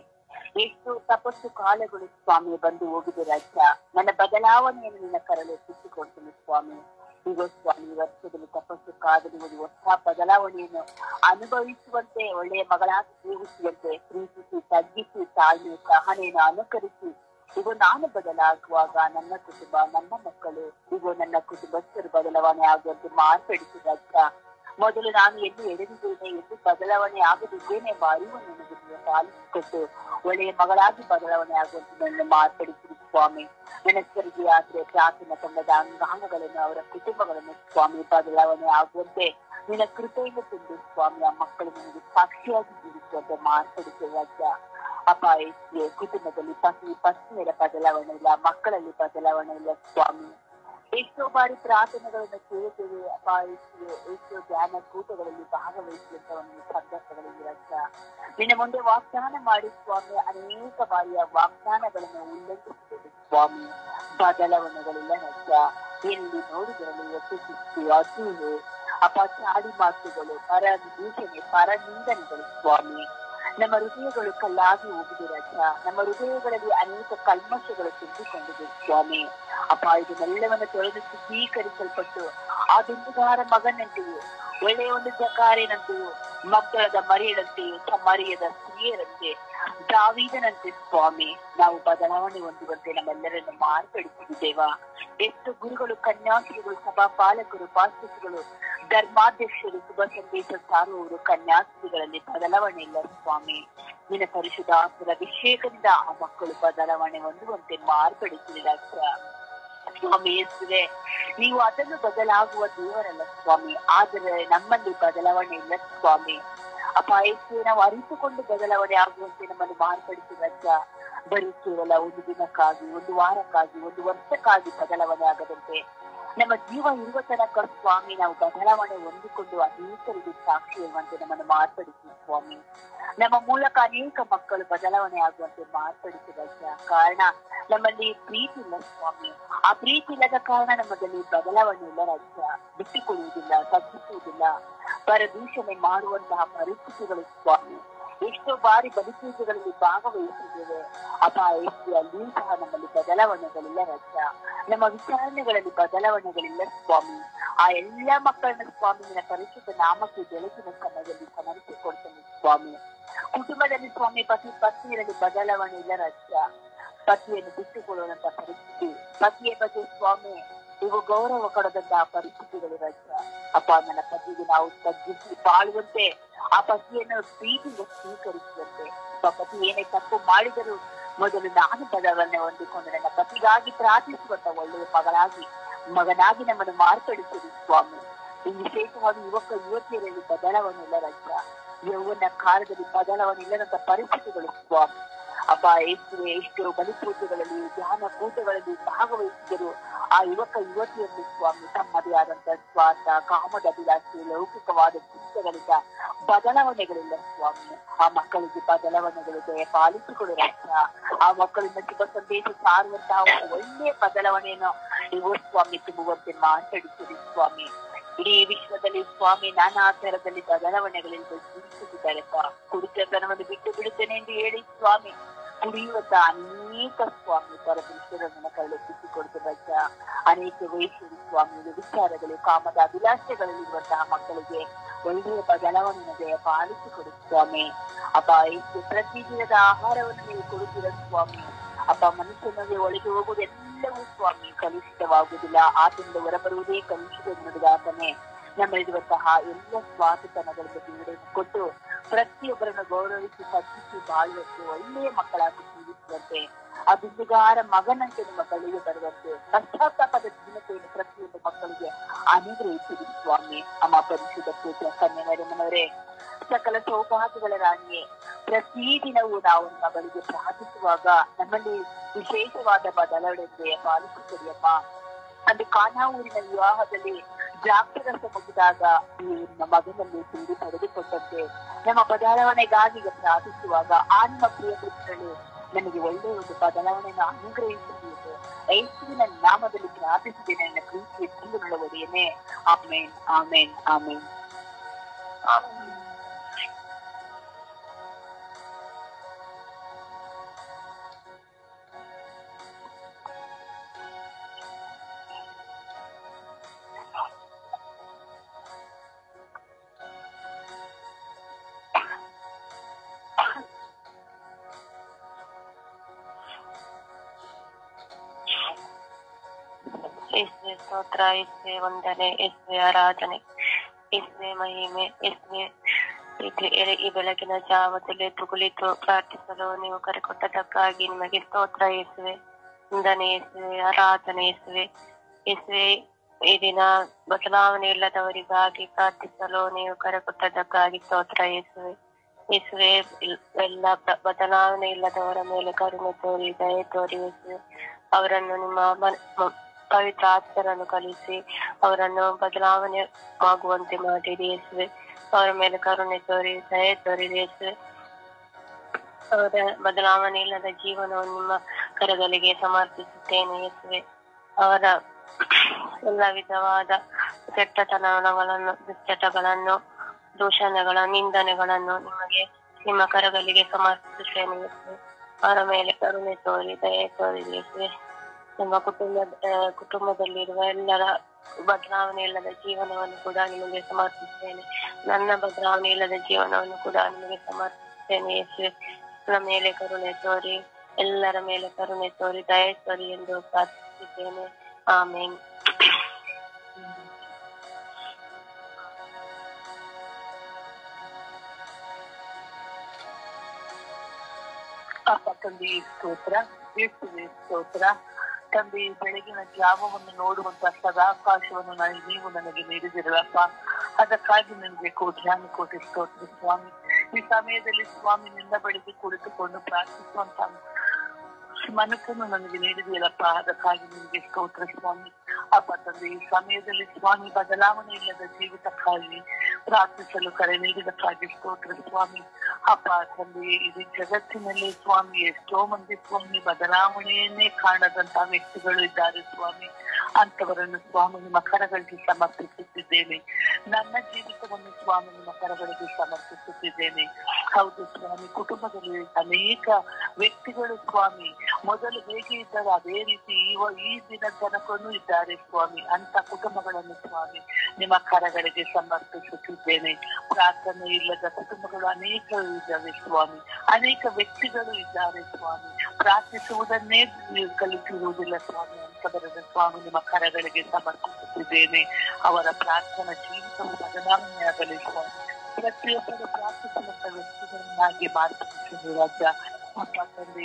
ಎಷ್ಟು ತಪಸ್ಸು ಕಾಲಗಳು ಸ್ವಾಮಿ ಬಂದು ಹೋಗಿದೆ ರಾಜ್ಯ, ನನ್ನ ಬದಲಾವಣೆಯನ್ನು ನಿನ್ನ ಕರಲು ಎತ್ತಿಸಿಕೊಡ್ತೀನಿ ಸ್ವಾಮಿ. ಈಗ ಸ್ವಾಮಿ ವರ್ಷದಲ್ಲಿ ತಪಸ್ಸು ಕಾದರುವುದು ಹೊಸ ಬದಲಾವಣೆಯನ್ನು ಅನುಭವಿಸುವಂತೆ, ಒಳ್ಳೆಯ ಮಗಳಾಗಿ ಜೀವಿಸುವಂತೆ, ಪ್ರೀತಿಸಿ ತಗ್ಗಿಸಿ ತಾಳ್ಮೆ ಸಹನೆಯನ್ನು ಅನುಕರಿಸಿ ಈಗ ನಾನು ಬದಲಾಗುವಾಗ ನನ್ನ ಕುಟುಂಬ, ನನ್ನ ಮಕ್ಕಳು, ಈಗ ನನ್ನ ಕುಟುಂಬಸ್ಥರು ಬದಲಾವಣೆ ಆಗುವಂತೆ ಮಾರ್ಪಡಿಸಿದ ರಾಜ್ಯ. ಮೊದಲು ನಾನು ಎಲ್ಲಿ ಎಳೆದಿದ್ದೇನೆ, ಎಲ್ಲಿ ಬದಲಾವಣೆ ಆಗದಿದ್ದೇನೆ ಎಂಬ ಅರಿವನ್ನು ನನಗೆ ಪಾಲಿಸಿಕೊಟ್ಟು ಒಳ್ಳೆಯ ಮಗಳಾಗಿ ಬದಲಾವಣೆ ಆಗುವಂತೆ ನನ್ನ ಮಾರ್ಪಡಿಸಿದ ಸ್ವಾಮಿ. ನನ್ನ ಸ್ವರ್ಗೀಯ ಆದ್ರೆ ಪ್ರಾರ್ಥನಾ ತಂಡದ ಅಂಗಾಂಗಗಳನ್ನು, ಅವರ ಕುಟುಂಬಗಳನ್ನು ಸ್ವಾಮಿ ಬದಲಾವಣೆ ಆಗುವಂತೆ ನಿನ್ನ ಕೃಪೆಯಿಂದ ತಂದು ಸ್ವಾಮಿ ಆ ಮಕ್ಕಳು ನನಗೆ ಸಾಕ್ಷಿಯಾಗಿ ಜೀವಿಸುವಂತೆ ಮಾರ್ಪಡಿಸುವ ರಾಜ್ಯ. ಅಪಾಯಕ್ಕೆ ಕುಟುಂಬದಲ್ಲಿ ಪತ್ನಿಯರ ಬದಲಾವಣೆ ಇಲ್ಲ, ಮಕ್ಕಳಲ್ಲಿ ಬದಲಾವಣೆ ಇಲ್ಲ ಸ್ವಾಮಿ. ಎಷ್ಟೋ ಬಾರಿ ಪ್ರಾರ್ಥನೆಗಳನ್ನು ಕೇಳುತ್ತೇವೆ ಅಪಾಯಕ್ಕೆ, ಎಷ್ಟೋ ಧ್ಯಾನ ಕೂಟಗಳಲ್ಲಿ ಭಾಗವಹಿಸುವಂತ ಒಂದು ಸಂದರ್ಭಗಳಲ್ಲಿ ರಾಜ್ಯ ನಿನ್ನ ಮುಂದೆ ವಾಗ್ದಾನ ಮಾಡಿ ಸ್ವಾಮಿ ಅನೇಕ ಬಾರಿಯ ವಾಗ್ದಾನಗಳನ್ನು ಉಲ್ಲಂಘಿಸುತ್ತದೆ ಸ್ವಾಮಿ. ಬದಲಾವಣೆಗಳಿಲ್ಲ ರಾಜ್ಯ. ಎಲ್ಲಿ ನೋಡಿದರಲ್ಲಿ ಒಟ್ಟಿಸಿ ಅಸೂಹೆ, ಚಾಡಿ ಮಾತುಗಳು, ಪರ ದೂಷಣೆ, ಪರ ನಿಂದನೆಗಳು ಸ್ವಾಮಿ. ನಮ್ಮ ಹೃದಯಗಳು ಕಲ್ಲಾಗಿ ಹೋಗಿದೆ ರಾಜ. ನಮ್ಮ ಹೃದಯಗಳಲ್ಲಿ ಅನೇಕ ಕಲ್ಮಶಗಳು ತುಂಬಿಕೊಂಡಿದೆ ಸ್ವಾಮಿ. ಇದನ್ನೆಲ್ಲವನ್ನು ತೊಳೆದು ಶುದ್ಧೀಕರಿಸಲ್ಪಟ್ಟು ಆ ದುಂದುಗಾರ ಮಗನಂತೆಯೂ, ಒಳ್ಳೆಯ ಒಂದು ಜಕಾರಿನಂತೆಯೂ, ಮಕ್ಕಳದ ಮರಿಯದಂತೆಯೂ, ಮರಿಯದ ಸ್ತ್ರೀಯರಂತೆ, ದಾವೀದನಂತೆ ಸ್ವಾಮಿ ನಾವು ಬದಲಾವಣೆ ಹೊಂದುವಂತೆ ನಮ್ಮೆಲ್ಲರನ್ನು ಮಾರ್ಪಡಿಸಿದ್ದೇವ. ಎಷ್ಟು ಗುರುಗಳು, ಕನ್ಯಾಸ್ತ್ರೀಗಳು, ಸಭಾಪಾಲಕರು, ಪಾಸ್ಟರ್ಗಳು, ಧರ್ಮಾಧ್ಯಕ್ಷರು, ಶುಭ ಸಂದೇಶ ಸಾರುವವರು, ಕನ್ಯಾಸ್ತ್ರೀಗಳಲ್ಲಿ ಬದಲಾವಣೆ ಇಲ್ಲ ಸ್ವಾಮಿ. ನಿನ್ನ ಪರಿಶುದ್ಧಾತ್ಮರ ಅಭಿಷೇಕದಿಂದ ಆ ಮಕ್ಕಳು ಬದಲಾವಣೆ ಹೊಂದುವಂತೆ ಮಾರ್ಪಡಿಸಿದ ಸ್ವಾಮಿ ಯೇಸುವೆ. ನೀವು ಅದನ್ನು ಬದಲಾಗುವ ದೇವರಲ್ಲ ಸ್ವಾಮಿ, ಆದರೆ ನಮ್ಮಲ್ಲಿ ಬದಲಾವಣೆ ಇಲ್ಲ ಸ್ವಾಮಿ. ಯೇಸುವೆ, ನಾವು ಅರಿತುಕೊಂಡು ಬದಲಾವಣೆ ಆಗುವಂತೆ ನಮ್ಮನ್ನು ಮಾರ್ಪಡಿಸಿದ ಬರೀ ಕೇವಲ ಒಂದು ದಿನಕ್ಕಾಗಿ, ಒಂದು ವಾರಕ್ಕಾಗಿ, ಒಂದು ವರ್ಷಕ್ಕಾಗಿ ಬದಲಾವಣೆ ಆಗದಂತೆ ನಮ್ಮ ಜೀವ ಇರುವ ತನಕ ಸ್ವಾಮಿ ನಾವು ಬದಲಾವಣೆ ಹೊಂದಿಕೊಂಡು ಅನೇಕರಿಗೆ ಸಾಕ್ಷಿ ಇರುವಂತೆ ನಮ್ಮನ್ನು ಮಾರ್ಪಡಿಸಿ ಸ್ವಾಮಿ. ನಮ್ಮ ಮೂಲಕ ಅನೇಕ ಮಕ್ಕಳು ಬದಲಾವಣೆ ಆಗುವಂತೆ ಮಾರ್ಪಡಿಸಿದ ಕಾರಣ ನಮ್ಮಲ್ಲಿ ಪ್ರೀತಿ ಇಲ್ಲ ಸ್ವಾಮಿ. ಆ ಪ್ರೀತಿ ಇಲ್ಲದ ಕಾರಣ ನಮ್ಮಲ್ಲಿ ಬದಲಾವಣೆ ಇಲ್ಲ ರಾಜ್ಯ. ಬಿಟ್ಟುಕೊಡುವುದಿಲ್ಲ, ತಗ್ಗಿಸುವುದಿಲ್ಲ, ಪರದೂಷಣೆ ಮಾಡುವಂತಹ ಪರಿಸ್ಥಿತಿಗಳು ಸ್ವಾಮಿ. ಎಷ್ಟೋ ಬಾರಿ ಬದುಕುಗಳಲ್ಲಿ ಭಾಗವಹಿಸಿದ್ದೇವೆ ಅಲ್ಲಿಯೂ ಸಹ ನಮ್ಮಲ್ಲಿ ಬದಲಾವಣೆಗಳಿಲ್ಲ ರಾಜ್ಯ. ನಮ್ಮ ವಿಚಾರಣೆಗಳಲ್ಲಿ ಬದಲಾವಣೆಗಳಿಲ್ಲ ಸ್ವಾಮಿ. ಆ ಎಲ್ಲಾ ಮಕ್ಕಳನ್ನ ಸ್ವಾಮಿ ನಿನ್ನ ಪರಿಶುದ್ಧ ನಾಮಕ್ಕೆ ಬೆಳಕಿನ ಸಮಯದಲ್ಲಿ ಸಮರ್ಪಿಸಿಕೊಡ್ತೇನೆ ಸ್ವಾಮಿ. ಕುಟುಂಬದಲ್ಲಿ ಸ್ವಾಮಿ ಪತ್ನಿಯರಲ್ಲಿ ಬದಲಾವಣೆ ಇಲ್ಲ ರಾಜ್ಯ. ಪತಿಯನ್ನು ಬಿಟ್ಟುಕೊಳ್ಳುವಂತ ಪರಿಸ್ಥಿತಿ, ಪತಿಯ ಬಗ್ಗೆ ಸ್ವಾಮಿ ನೀವು ಗೌರವ ಕೊಡದಂತಹ ಪರಿಸ್ಥಿತಿಗಳು ರಾಜ್ಯ. ನನ್ನ ಪತಿಗೆ ನಾವು ತಗ್ಗಿಸಿ ಬಾಳುವಂತೆ, ಆ ಪತಿಯನ್ನು ಪ್ರೀತಿಯಿಂದ ಸ್ವೀಕರಿಸುವಂತೆ, ಪತಿ ಏನೇ ತಪ್ಪು ಮಾಡಿದರೂ ಮೊದಲು ನಾನು ಬದಲಾವಣೆ ಹೊಂದಿಕೊಂಡು ನನ್ನ ಪತಿಗಾಗಿ ಪ್ರಾರ್ಥಿಸುವಂತ ಒಳ್ಳೆಯ ಮಗನಾಗಿ ನಮ್ಮನ್ನು ಮಾರ್ಪಡಿಸಿದ ಸ್ವಾಮಿ. ವಿಶೇಷವಾಗಿ ಯುವತಿಯರಲ್ಲಿ ಬದಲಾವಣೆ ಇಲ್ಲ ರಾಜ್ಯ. ಯೌವನ ಕಾಲದಲ್ಲಿ ಬದಲಾವಣೆ ಇಲ್ಲದಂತ ಪರಿಸ್ಥಿತಿಗಳು ಸ್ವಾಮಿ. ಯೇಸುವೆ, ಎಷ್ಟೋ ಬಲಿಪೂಜೆಗಳಲ್ಲಿ, ಧ್ಯಾನ ಕೂಟಗಳಲ್ಲಿ ಭಾಗವಹಿಸಿದರು ಆ ಯುವತಿಯರು ಸ್ವಾಮಿ ತಮ್ಮದೇ ಆದಂತಹ ಸ್ವಾರ್ಥ, ಕಾಮದ ಅಭಿಲಾಷೆ, ಲೌಕಿಕವಾದ ಚಿಂತೆಗಳಿಂದ ಬದಲಾವಣೆಗಳಿಲ್ಲ ಸ್ವಾಮಿ. ಆ ಮಕ್ಕಳಿಗೆ ಬದಲಾವಣೆಗಳು ದಯ ಪಾಲಿಸಿಕೊಳ್ಳುವ ಆ ಮಕ್ಕಳಿಂದ ಶುಭ ಸಂದೇಶ ಸಾರುವಂತಹ ಒಂದು ಒಳ್ಳೆಯ ಬದಲಾವಣೆಯನ್ನು ನೀವು ಸ್ವಾಮಿ ತುಂಬುವಂತೆ ಮಾತಾಡಿಸಿರಿ ಸ್ವಾಮಿ. ಇಡೀ ವಿಶ್ವದಲ್ಲಿ ಸ್ವಾಮಿ ನಾನಾ ತರದಲ್ಲಿ ಬದಲಾವಣೆಗಳಿಂದ ಜೀವಿಸುತ್ತಿದ್ದಾರೆಪ್ಪ. ಕುಡಿತನವನ್ನು ಬಿಟ್ಟು ಬಿಡುತ್ತೇನೆ ಎಂದು ಹೇಳಿ ಸ್ವಾಮಿ ಕುಡಿಯುವಂತ ಅನೇಕ ಸ್ವಾಮಿ ಪರಮೇಶ್ವರನ್ನ ಕೈಲೆತ್ತಿಸಿಕೊಡ್ತು ರಜ. ಅನೇಕ ವಯಸ್ಸು ಸ್ವಾಮಿ ವಿಚಾರಗಳು, ಕಾಮದ ಅಭಿಲಾಷೆಗಳಲ್ಲಿರುವಂತಹ ಮಕ್ಕಳಿಗೆ ಒಳ್ಳೆಯ ಬದಲಾವಣೆ ಪಾಲಿಸಿಕೊಡು ಸ್ವಾಮಿ. ಅಪ್ಪ ಎಷ್ಟು ಪ್ರತಿದಿನದ ಆಹಾರವನ್ನು ನೀವು ಕೊಡುತ್ತೀರ ಸ್ವಾಮಿ. ಅಪ್ಪ ಮನುಷ್ಯನಿಗೆ ಒಳಗೆ ಹೋಗುವುದೆಲ್ಲವೂ ಸ್ವಾಮಿ ಕಲುಷಿತವಾಗುವುದಿಲ್ಲ, ಆತನಿಂದ ಹೊರಬರುವುದೇ ಕಲುಷಿತ ನುಡಿದಾತನೇ. ನಮ್ಮಲ್ಲಿರುವಂತಹ ಎಲ್ಲ ಸ್ವಾತಂತ್ರ್ಯಗಳನ್ನು ಬಿಡುಗಡೆಯನ್ನು ಕೊಟ್ಟು ಪ್ರತಿಯೊಬ್ಬರನ್ನು ಗೌರವಿಸಿ ಸತ್ತಿಸಿ ಬಾಳುವಂತೆ ಒಳ್ಳೆಯ ಮಕ್ಕಳಾಗಿ ಜೀವಿಸುವಂತೆ ಆ ಬಿಂದುಗಾರ ಮಗನಂತೆ ನಿಮ್ಮ ಬಳಿಗೆ ಬರುವಂತೆ ಪಶ್ಚಾತ್ತಾಪದ ಜೀವತೆಯನ್ನು ಪ್ರತಿಯೊಂದು ಮಕ್ಕಳಿಗೆ ಅನುಗ್ರಹಿಸಿರಿ ಸ್ವಾಮಿ. ಅಮ್ಮ ಪರಿಶುದ್ಧ ಕನ್ಯಾವರಮ್ಮನವರೇ, ಸಕಲ ಸೌಭಾಗ್ಯಗಳ ರಾಣಿಯೇ, ಪ್ರತಿದಿನವೂ ನಾವು ನಿಮ್ಮ ಬಳಿಗೆ ಪ್ರಾರ್ಥಿಸುವಾಗ ನಮ್ಮಲ್ಲಿ ವಿಶೇಷವಾದ ಬದಲಾವಣೆ ಪಾಲಿಸುತ್ತದೆಯಮ್ಮ. ಅಲ್ಲಿ ಕಾನಾ ಊರಿನ ವಿವಾಹದಲ್ಲಿ ದ್ರಾಕ್ಷರಸ ಮುಗಿದಾಗ ನಿಮ್ಮ ಮಗನಲ್ಲಿ ತಿಳಿದು ಪಡೆದುಕೊಂಡಂತೆ ನಮ್ಮ ಬದಲಾವಣೆಗಾಗಿ ಪ್ರಾರ್ಥಿಸುವಾಗ ಆ ನಿಮ್ಮ ಪ್ರಿಯ ಪುತ್ರರು ನನಗೆ ಒಳ್ಳೆಯ ಒಂದು ಬದಲಾವಣೆಯನ್ನು ಅನುಗ್ರಹಿಸುವುದು ಯೇಸುವಿನ ನಾಮದಲ್ಲಿ ಪ್ರಾರ್ಥಿಸಿದ್ದೇನೆ. ನನ್ನ ಪ್ರೀತಿಯ ಜೀವನದ ಒಡೆಯನೇ. ಆಮೇನ್, ಆಮೇನ್, ಆಮೇನ್. ಯೇಸುವೆ ಸ್ತೋತ್ರ, ಯೇಸುವೆ ವಂದನೆ, ಯೇಸುವೆ ಆರಾಧನೆ, ಯೇಸುವೆ ಮಹಿಮೆ, ಯೇಸುವೆ ಈ ಬೆಳಗಿನ ಜಾವದಲ್ಲಿ ಕುಳಿತು ಪ್ರಾರ್ಥಿಸಲು ನೀವು ಕರೆಕೊಟ್ಟದಕ್ಕಾಗಿ ನಿಮಗೆ ಸ್ತೋತ್ರ ಯೇಸುವೆ. ವಂದನೆ ಯೇಸುವೆ, ಆರಾಧನೆ ಯೇಸುವೆ. ಯೇಸುವೆ ಈ ದಿನ ಬದಲಾವಣೆ ಇಲ್ಲದವರಿಗಾಗಿ ಪ್ರಾರ್ಥಿಸಲು ನೀವು ಕರೆಕೊಟ್ಟದಕ್ಕಾಗಿ ಸ್ತೋತ್ರ ಯೇಸುವೆ. ಯೇಸುವೆ ಎಲ್ಲ ಬದಲಾವಣೆ ಇಲ್ಲದವರ ಮೇಲೆ ಕರುಣೆ ತೋರಿ, ದಯೆ ತೋರಿ ಯೇಸುವೆ. ಅವರನ್ನು ನಿಮ್ಮ ಪವಿತ್ರ ಆತ್ಮರನ್ನು ಕಲಿಸಿ ಅವರನ್ನು ಬದಲಾವಣೆ ಆಗುವಂತೆ ಮಾಡಿರಿ ಯೇಸುವೆ. ಅವರ ಮೇಲೆ ಕರುಣೆ ತೋರಿ, ದಯೆ ತೋರಿ ಯೇಸುವೆ. ಅವರ ಬದಲಾವಣೆ ಇಲ್ಲದ ಜೀವನವನ್ನು ನಿಮ್ಮ ಕರಗಳಿಗೆ ಸಮರ್ಪಿಸುತ್ತೇನೆ ಯೇಸುವೆ. ಅವರ ಎಲ್ಲ ವಿಧವಾದ ಕೆಟ್ಟತನಗಳನ್ನು, ದುಶ್ಚಟಗಳನ್ನು, ದೂಷಣೆಗಳನ್ನು, ನಿಂದನೆಗಳನ್ನು ನಿಮ್ಮ ಕರಗಳಿಗೆ ಸಮರ್ಪಿಸುತ್ತೇನೆ ಯೇಸುವೆ. ಅವರ ಮೇಲೆ ಕರುಣೆ ತೋರಿ, ದಯೆ ತೋರಿ ಯೇಸುವೆ. ನಮ್ಮ ಕುಟುಂಬದಲ್ಲಿರುವ ಎಲ್ಲರ ಬದಲಾವಣೆ ಇಲ್ಲದ ಜೀವನವನ್ನು ಕೂಡ ನಿಮಗೆ ಸಮರ್ಪಿಸುತ್ತೇನೆ. ನನ್ನ ಬದಲಾವಣೆ ಇಲ್ಲದ ಜೀವನವನ್ನು ಕೂಡ ನಿಮಗೆ ಸಮರ್ಪಿಸುತ್ತೇನೆ ಯೇಸುವೆ. ನನ್ನ ಮೇಲೆ ಕರುಣೆ ತೋರಿ, ಎಲ್ಲರ ಮೇಲೆ ಕರುಣೆ ತೋರಿ, ದಯೆ ತೋರಿ ಎಂದು ಪ್ರಾರ್ಥಿಸುತ್ತೇನೆ. ಆಮೇನ್. ಅಪ್ಪ ತಂದೆ ಸ್ತೋತ್ರ, ಯೇಸುವೆ ಸ್ತೋತ್ರ. ತಂದೆ, ಬೆಳಗಿನ ಜಾವವನ್ನು ನೋಡುವಂತ ಸದಾವಕಾಶವನ್ನು ನೀವು ನನಗೆ ನೀಡಿದಿರಲಪ್ಪ. ಅದಕ್ಕಾಗಿ ನನಗೆ ಕೋಟಿ ಸ್ತೋತ್ರ ಸ್ವಾಮಿ. ಈ ಸಮಯದಲ್ಲಿ ಸ್ವಾಮಿ ನಿನ್ನ ಬಳಿಗೆ ಕುಳಿತುಕೊಂಡು ಪ್ರಾರ್ಥಿಸುವಂತ ಮನಸ್ಸನ್ನು ನನಗೆ ನೀಡಿದೆಯಲ್ಲಪ್ಪ. ಅದಕ್ಕಾಗಿ ನಿಮಗೆ ಸ್ತೋತ್ರ ಸ್ವಾಮಿ. ಅಪ್ಪ ತಂದೆ, ಈ ಸಮಯದಲ್ಲಿ ಸ್ವಾಮಿ ಬದಲಾವಣೆ ಇಲ್ಲದ ಜೀವಿತಕ್ಕಾಗಿ ಪ್ರಾರ್ಥಿಸಲು ಕರೆ ನೀಡಿದಕ್ಕಾಗಿ ಸ್ತೋತ್ರ ಸ್ವಾಮಿ. ಅಪ್ಪ ತಂದೆ, ಇದು ಜಗತ್ತಿನಲ್ಲಿ ಸ್ವಾಮಿ ಎಷ್ಟೋ ಮಂದಿ ಸ್ವಾಮಿ ಬದಲಾವಣೆಯನ್ನೇ ಕಾಣದಂತಹ ವ್ಯಕ್ತಿಗಳು ಇದ್ದಾರೆ ಸ್ವಾಮಿ. ಅಂತವರನ್ನು ಸ್ವಾಮಿ ನಿಮ್ಮ ಕರಗಳಿಗೆ ಸಮರ್ಪಿಸುತ್ತಿದ್ದೇನೆ. ನನ್ನ ಜೀವಿತವನ್ನು ಸ್ವಾಮಿ ನಿಮ್ಮ ಕರಗಳಿಗೆ ಸಮರ್ಪಿಸುತ್ತಿದ್ದೇನೆ. ಹೌದು ಸ್ವಾಮಿ, ಕುಟುಂಬದಲ್ಲಿ ಅನೇಕ ವ್ಯಕ್ತಿಗಳು ಸ್ವಾಮಿ ಮೊದಲು ಹೇಗೆ ಇದ್ದಾರೆ ಅದೇ ರೀತಿ ಈ ದಿನ ತನಕನೂ ಇದ್ದಾರೆ ಸ್ವಾಮಿ. ಅಂತ ಕುಟುಂಬಗಳನ್ನು ಸ್ವಾಮಿ ನಿಮ್ಮ ಕರಗಳಿಗೆ ಸಮರ್ಪಿಸುತ್ತಿದ್ದೇನೆ. ಪ್ರಾರ್ಥನೆ ಇಲ್ಲದ ಕುಟುಂಬಗಳು ಅನೇಕ ಇದ್ದಾವೆ ಸ್ವಾಮಿ. ಅನೇಕ ವ್ಯಕ್ತಿಗಳು ಇದ್ದಾರೆ ಸ್ವಾಮಿ. ಪ್ರಾರ್ಥಿಸುವುದನ್ನೇ ಕಲಿಸಿರುವುದಿಲ್ಲ ಸ್ವಾಮಿ. ಅಂತವರನ್ನು ಸ್ವಾಮಿ ನಿಮ್ಮ ಕರಗಳಿಗೆ ಸಮರ್ಪಿಸುತ್ತಿದ್ದೇನೆ. ಅವರ ಪ್ರಾರ್ಥನಾ ಜೀವಿತವು ಬದಲಾವಣೆಯಾಗಲಿ ಸ್ವಾಮಿ. ಪ್ರತಿಯೊಬ್ಬರು ಪ್ರಾರ್ಥಿಸುವಂತ ವ್ಯಕ್ತಿಗಳನ್ನಾಗಿ ಮಾರ್ಪಡಿಸಿದ ರಾಜ್ಯ. ಅಪ್ಪ ತಂದೆ,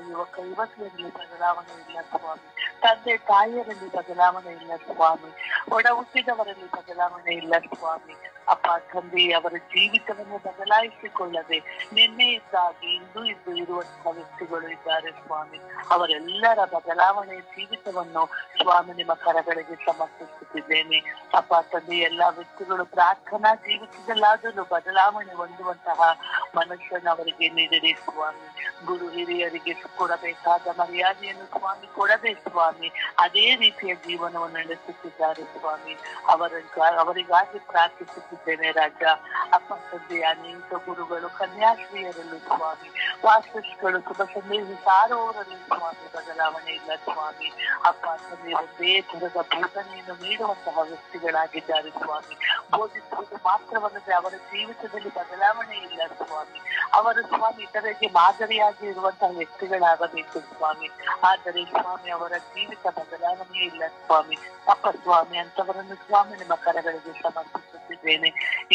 ಯುವಕರಲ್ಲಿ ಬದಲಾವಣೆ ಇಲ್ಲ ಸ್ವಾಮಿ. ತಂದೆ ತಾಯಿಯರಲ್ಲಿ ಬದಲಾವಣೆ ಇಲ್ಲ ಸ್ವಾಮಿ. ಒಡ ಹುಟ್ಟಿದವರಲ್ಲಿ ಬದಲಾವಣೆ ಇಲ್ಲ ಸ್ವಾಮಿ. ಅಪ್ಪ ತಂದೆ, ಅವರ ಜೀವಿತವನ್ನು ಬದಲಾಯಿಸಿಕೊಳ್ಳದೆ ನಿನ್ನೆ ಇದ್ದಾಗಿ ಇಂದು ಇರುವಂತಹ ವ್ಯಕ್ತಿಗಳು ಇದ್ದಾರೆ ಸ್ವಾಮಿ. ಅವರೆಲ್ಲರ ಬದಲಾವಣೆ ಜೀವಿತವನ್ನು ಸ್ವಾಮಿ ನಿಮ್ಮ ಕರಗಳಿಗೆ ಸಮರ್ಪಿಸುತ್ತಿದ್ದೇನೆ. ಅಪ್ಪ ತಂದೆ, ಎಲ್ಲಾ ವ್ಯಕ್ತಿಗಳು ಪ್ರಾರ್ಥನಾ ಜೀವಿತದಲ್ಲಾದರೂ ಬದಲಾವಣೆ ಹೊಂದುವಂತಹ ಮನಸ್ಸನ್ನು ಅವರಿಗೆ ನೀಡಿರಿ ಸ್ವಾಮಿ. ಗುರು ಹಿರಿಯರಿಗೆ ಕೊಡಬೇಕಾದ ಮರ್ಯಾದೆಯನ್ನು ಸ್ವಾಮಿ ಕೊಡದೆ ಸ್ವಾಮಿ ಸ್ವಾಮಿ ಅದೇ ರೀತಿಯ ಜೀವನವನ್ನು ನಡೆಸುತ್ತಿದ್ದಾರೆ ಸ್ವಾಮಿ. ಅವರಿಗಾಗಿ ಪ್ರಾರ್ಥಿಸುತ್ತಿದ್ದೇನೆ ರಾಜ. ಅಪ್ಪ ತಂದೆ ಅನೇಕ ಗುರುಗಳು ಕನ್ಯಾಶ್ರೀಯರಲ್ಲೂ ಸ್ವಾಮಿ, ವಾಸ್ತುಗಳು ಶುಭ ಸಂದೇಶ ಸಾರುವವರಲ್ಲೂ ಸ್ವಾಮಿ ಬದಲಾವಣೆ ಇಲ್ಲ ಸ್ವಾಮಿ. ಅಪ್ಪ ತಂದೆ ಒಂದೇ ತರದ ಬೋಧನೆಯನ್ನು ನೀಡುವಂತಹ ವ್ಯಕ್ತಿಗಳಾಗಿದ್ದಾರೆ ಸ್ವಾಮಿ. ಬೋಧಿಸುವುದು ಮಾತ್ರವಲ್ಲದೆ ಅವರ ಜೀವಿತದಲ್ಲಿ ಬದಲಾವಣೆ ಇಲ್ಲ ಸ್ವಾಮಿ. ಅವರು ಸ್ವಾಮಿ ಇತರರಿಗೆ ಮಾದರಿಯಾಗಿ ಇರುವಂತಹ ವ್ಯಕ್ತಿಗಳಾಗಬೇಕು ಸ್ವಾಮಿ. ಆದರೆ ಸ್ವಾಮಿ ಅವರ ಜೀವಿತ ಬದಲಾವಣೆ ಇಲ್ಲ ಸ್ವಾಮಿ. ಅಪ್ಪ ಸ್ವಾಮಿ ಅಂತವರನ್ನು ಸ್ವಾಮಿ ನಿಮ್ಮ ಕರಗಳಿಗೆ ಸಮರ್ಪಿಸುತ್ತಿದ್ದೇನೆ.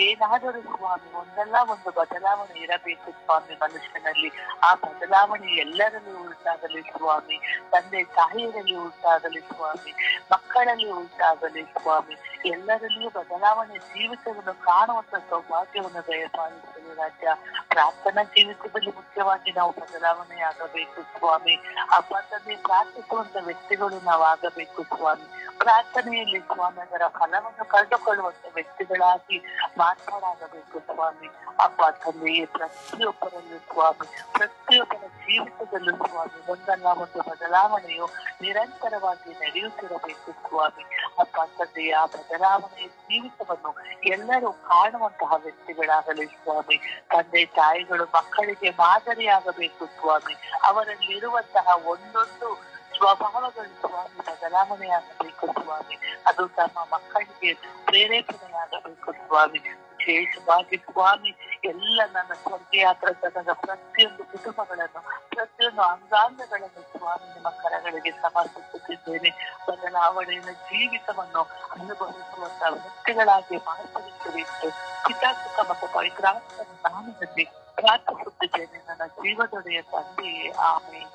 ಏನಾದರೂ ಸ್ವಾಮಿ ಒಂದಲ್ಲ ಒಂದು ಬದಲಾವಣೆ ಇರಬೇಕು ಸ್ವಾಮಿ ಮನುಷ್ಯನಲ್ಲಿ. ಆ ಬದಲಾವಣೆ ಎಲ್ಲರಲ್ಲೂ ಉಂಟಾಗಲಿ ಸ್ವಾಮಿ. ತಂದೆ ತಾಯಿಯರಲ್ಲಿ ಉಂಟಾಗಲಿ ಸ್ವಾಮಿ, ಮಕ್ಕಳಲ್ಲಿ ಉಂಟಾಗಲಿ ಸ್ವಾಮಿ. ಎಲ್ಲರಲ್ಲಿಯೂ ಬದಲಾವಣೆ ಜೀವಿತವನ್ನು ಕಾಣುವಂತ ಸೌಭಾಗ್ಯವನ್ನು ದಯಪಾಲಿಸಲಿ ರಾಜ್ಯ. ಪ್ರಾರ್ಥನಾ ಜೀವಿತದಲ್ಲಿ ಮುಖ್ಯವಾಗಿ ನಾವು ಬದಲಾವಣೆ ಆಗಬೇಕು ಸ್ವಾಮಿ. ಅಪ್ಪ ತಂದೆ ಪ್ರಾರ್ಥಿಸುವಂತ ವ್ಯಕ್ತಿಗಳು ನಾವು ಆಗಬೇಕು ಸ್ವಾಮಿ. ಪ್ರಾರ್ಥನೆಯಲ್ಲಿ ಸ್ವಾಮಿ ಅದರ ಫಲವನ್ನು ಕಂಡುಕೊಳ್ಳುವಂತ ವ್ಯಕ್ತಿಗಳಾಗಿ ಮಾತನಾಡಬೇಕು ಸ್ವಾಮಿ. ಅಪ್ಪ ತಂದೆಯೇ ಪ್ರತಿಯೊಬ್ಬರಲ್ಲೂ ಸ್ವಾಮಿ, ಪ್ರತಿಯೊಬ್ಬರ ಜೀವಿತದಲ್ಲೂ ಸ್ವಾಮಿ ಒಂದಲ್ಲ ಒಂದು ಬದಲಾವಣೆಯು ನಿರಂತರವಾಗಿ ನಡೆಯುತ್ತಿರಬೇಕು ಸ್ವಾಮಿ. ಅಪ್ಪ ತಂದೆಯ ಆ ಬದಲಾವಣೆಯ ಜೀವಿತವನ್ನು ಎಲ್ಲರೂ ಕಾಣುವಂತಹ ವ್ಯಕ್ತಿಗಳಾಗಲಿ ಸ್ವಾಮಿ. ತಂದೆ ತಾಯಿಗಳು ಮಕ್ಕಳಿಗೆ ಮಾದರಿಯಾಗಬೇಕು ಸ್ವಾಮಿ. ಅವರಲ್ಲಿರುವಂತಹ ಒಂದೊಂದು ಸ್ವಭಾವಗಳು ಸ್ವಾಮಿ ಬದಲಾವಣೆಯಾಗಬೇಕು ಸ್ವಾಮಿ. ಅದು ತಮ್ಮ ಮಕ್ಕಳಿಗೆ ಪ್ರೇರೇಪಣೆಯಾಗಬೇಕು ಸ್ವಾಮಿ. ವಿಶೇಷವಾಗಿ ಸ್ವಾಮಿ ಎಲ್ಲ ನನ್ನ ಸ್ವರ್ಗಯಾತ್ರದ ಪ್ರತಿಯೊಂದು ಕುಟುಂಬಗಳನ್ನು, ಪ್ರತಿಯೊಂದು ಅಂಗಾಂಗಗಳನ್ನು ಸ್ವಾಮಿ ನಿಮ್ಮ ಕರಗಳಿಗೆ ಸಮರ್ಪಿಸುತ್ತಿದ್ದೇನೆ. ಬದಲಾವಣೆಯ ಜೀವಿತವನ್ನು ಅನುಭವಿಸುವಂತಹ ವ್ಯಕ್ತಿಗಳಾಗಿ ಮಾರ್ಪಡಿಸಬೇಕು. ಪಿತಾಸುಖ ಮತ್ತು ಪವಿತ್ರಾತ್ಮನ ನಾಮದಲ್ಲಿ ಪ್ರಾರ್ಥಿಸುತ್ತಿದ್ದೇನೆ ನನ್ನ ಜೀವದೊಡೆಯ ತಂದೆಯೇ. ಆಮೇಲೆ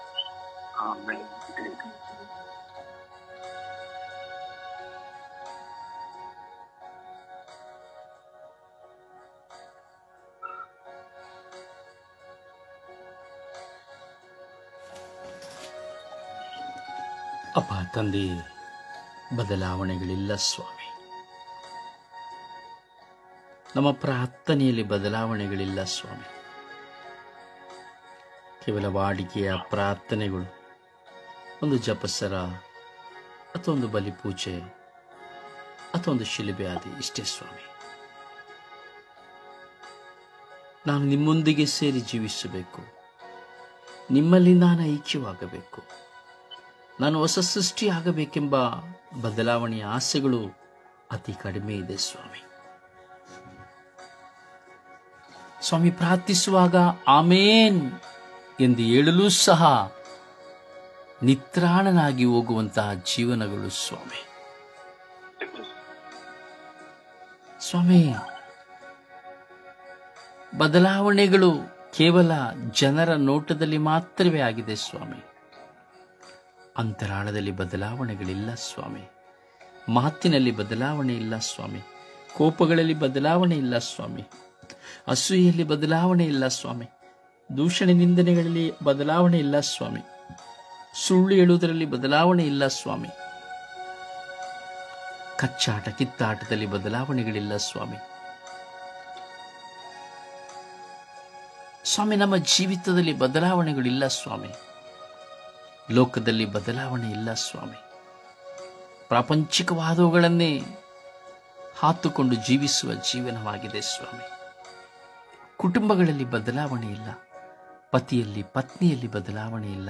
ಅಪ್ಪ ತಂದೆ, ಬದಲಾವಣೆಗಳಿಲ್ಲ ಸ್ವಾಮಿ. ನಮ್ಮ ಪ್ರಾರ್ಥನೆಯಲ್ಲಿ ಬದಲಾವಣೆಗಳಿಲ್ಲ ಸ್ವಾಮಿ. ಕೇವಲ ವಾಡಿಕೆಯ ಪ್ರಾರ್ಥನೆಗಳು, ಒಂದು ಜಪಸರ ಅಥವಾ ಒಂದು ಬಲಿಪೂಜೆ ಅಥವಾ ಒಂದು ಶಿಲುಬೆ ಆದಿ, ಇಷ್ಟೇ ಸ್ವಾಮಿ. ನಾನು ನಿಮ್ಮೊಂದಿಗೆ ಸೇರಿ ಜೀವಿಸಬೇಕು, ನಿಮ್ಮಲ್ಲಿ ನಾನು ಐಕ್ಯವಾಗಬೇಕು, ನಾನು ಹೊಸ ಸೃಷ್ಟಿಯಾಗಬೇಕೆಂಬ ಬದಲಾವಣೆಯ ಆಸೆಗಳು ಅತಿ ಕಡಿಮೆ ಇದೆ ಸ್ವಾಮಿ. ಸ್ವಾಮಿ, ಪ್ರಾರ್ಥಿಸುವಾಗ ಆಮೇನ್ ಎಂದು ಹೇಳಲು ಸಹ ನಿತ್ರಾಣನಾಗಿ ಹೋಗುವಂತಹ ಜೀವನಗಳು ಸ್ವಾಮಿ. ಸ್ವಾಮಿ, ಬದಲಾವಣೆಗಳು ಕೇವಲ ಜನರ ನೋಟದಲ್ಲಿ ಮಾತ್ರವೇ ಆಗಿದೆ ಸ್ವಾಮಿ. ಅಂತರಾಳದಲ್ಲಿ ಬದಲಾವಣೆಗಳಿಲ್ಲ ಸ್ವಾಮಿ. ಮಾತಿನಲ್ಲಿ ಬದಲಾವಣೆ ಇಲ್ಲ ಸ್ವಾಮಿ. ಕೋಪಗಳಲ್ಲಿ ಬದಲಾವಣೆ ಇಲ್ಲ ಸ್ವಾಮಿ. ಅಸೂಯೆಯಲ್ಲಿ ಬದಲಾವಣೆ ಇಲ್ಲ ಸ್ವಾಮಿ. ದೂಷಣೆ ನಿಂದನೆಗಳಲ್ಲಿ ಬದಲಾವಣೆ ಇಲ್ಲ ಸ್ವಾಮಿ. ಸುಳ್ಳು ಹೇಳುವುದರಲ್ಲಿ ಬದಲಾವಣೆ ಇಲ್ಲ ಸ್ವಾಮಿ. ಕಚ್ಚಾಟ ಕಿತ್ತಾಟದಲ್ಲಿ ಬದಲಾವಣೆಗಳಿಲ್ಲ ಸ್ವಾಮಿ. ಸ್ವಾಮಿ, ನಮ್ಮ ಜೀವಿತದಲ್ಲಿ ಬದಲಾವಣೆಗಳಿಲ್ಲ ಸ್ವಾಮಿ. ಲೋಕದಲ್ಲಿ ಬದಲಾವಣೆ ಇಲ್ಲ ಸ್ವಾಮಿ. ಪ್ರಾಪಂಚಿಕವಾದವುಗಳನ್ನೇ ಹಾತುಕೊಂಡು ಜೀವಿಸುವ ಜೀವನವಾಗಿದೆ ಸ್ವಾಮಿ. ಕುಟುಂಬಗಳಲ್ಲಿ ಬದಲಾವಣೆ ಇಲ್ಲ. ಪತಿಯಲ್ಲಿ ಪತ್ನಿಯಲ್ಲಿ ಬದಲಾವಣೆ ಇಲ್ಲ.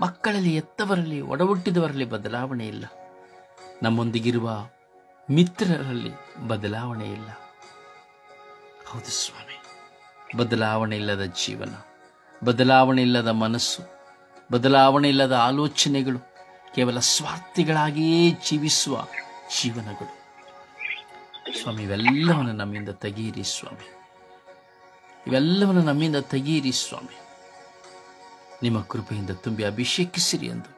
ಮಕ್ಕಳಲ್ಲಿ ಎತ್ತವರಲ್ಲಿ ಒಡಹುಟ್ಟಿದವರಲ್ಲಿ ಬದಲಾವಣೆ ಇಲ್ಲ. ನಮ್ಮೊಂದಿಗಿರುವ ಮಿತ್ರರಲ್ಲಿ ಬದಲಾವಣೆ ಇಲ್ಲ. ಹೌದು ಸ್ವಾಮಿ, ಬದಲಾವಣೆ ಇಲ್ಲದ ಜೀವನ, ಬದಲಾವಣೆ ಇಲ್ಲದ ಮನಸ್ಸು, ಬದಲಾವಣೆ ಇಲ್ಲದ ಆಲೋಚನೆಗಳು, ಕೇವಲ ಸ್ವಾರ್ಥಿಗಳಾಗಿಯೇ ಜೀವಿಸುವ ಜೀವನಗಳು ಸ್ವಾಮಿ. ಇವೆಲ್ಲವನ್ನು ನಮ್ಮಿಂದ ತೆಗೀರಿ ಸ್ವಾಮಿ. ಇವೆಲ್ಲವನ್ನು ನಮ್ಮಿಂದ ತೆಗೀರಿ ಸ್ವಾಮಿ. ನಿಮ್ಮ ಕೃಪೆಯಿಂದ ತುಂಬಿ ಅಭಿಷೇಕಿಸಿರಿ ಎಂದು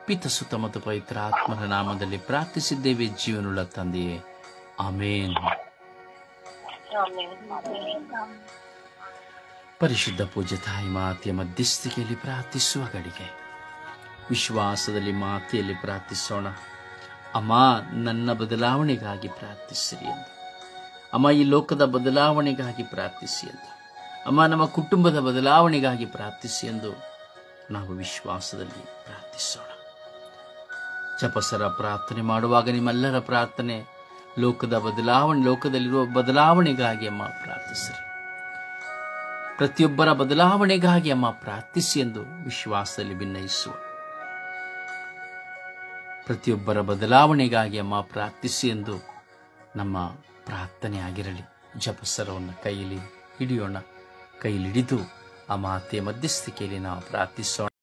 ಪಿತ ಸುತ ಮತ್ತು ಪವಿತ್ರ ಆತ್ಮನ ನಾಮದಲ್ಲಿ ಪ್ರಾರ್ಥಿಸಿದ್ದೇವೆ ಜೀವನುಳ್ಳ ತಂದೆಯೇ, ಆಮೇನ್. ಪರಿಶುದ್ಧ ಪೂಜ್ಯ ತಾಯಿ ಮಾತೆಯ ಮಧ್ಯಸ್ಥಿಕೆಯಲ್ಲಿ ಪ್ರಾರ್ಥಿಸುವ ಗಳಿಗೆ ವಿಶ್ವಾಸದಲ್ಲಿ ಮಾತೆಯಲ್ಲಿ ಪ್ರಾರ್ಥಿಸೋಣ. ಅಮ್ಮ, ನನ್ನ ಬದಲಾವಣೆಗಾಗಿ ಪ್ರಾರ್ಥಿಸಿರಿ ಎಂದು. ಅಮ್ಮ, ಈ ಲೋಕದ ಬದಲಾವಣೆಗಾಗಿ ಪ್ರಾರ್ಥಿಸಿ ಎಂದು. ಅಮ್ಮ, ನಮ್ಮ ಕುಟುಂಬದ ಬದಲಾವಣೆಗಾಗಿ ಪ್ರಾರ್ಥಿಸಿ ಎಂದು ನಾವು ವಿಶ್ವಾಸದಲ್ಲಿ ಪ್ರಾರ್ಥಿಸೋಣ. ಜಪಸರ ಪ್ರಾರ್ಥನೆ ಮಾಡುವಾಗ ನಿಮ್ಮೆಲ್ಲರ ಪ್ರಾರ್ಥನೆ ಲೋಕದಲ್ಲಿರುವ ಬದಲಾವಣೆಗಾಗಿ ಅಮ್ಮ ಪ್ರಾರ್ಥಿಸಿರಿ. ಪ್ರತಿಯೊಬ್ಬರ ಬದಲಾವಣೆಗಾಗಿ ಅಮ್ಮ ಪ್ರಾರ್ಥಿಸಿ ಎಂದು ವಿಶ್ವಾಸದಲ್ಲಿ ಭಿನ್ನಯಿಸುವ. ಪ್ರತಿಯೊಬ್ಬರ ಬದಲಾವಣೆಗಾಗಿ ಅಮ್ಮ ಪ್ರಾರ್ಥಿಸಿ ಎಂದು ನಮ್ಮ ಪ್ರಾರ್ಥನೆ ಆಗಿರಲಿ. ಜಪಸರವನ್ನು ಕೈಯಲ್ಲಿ ಹಿಡಿಯೋಣ. ಕೈಲಿಡಿದು ಆ ಮಾತೆಯ ಮಧ್ಯಸ್ಥಿಕೆಯಲ್ಲಿ ನಾವು ಪ್ರಾರ್ಥಿಸೋಣ.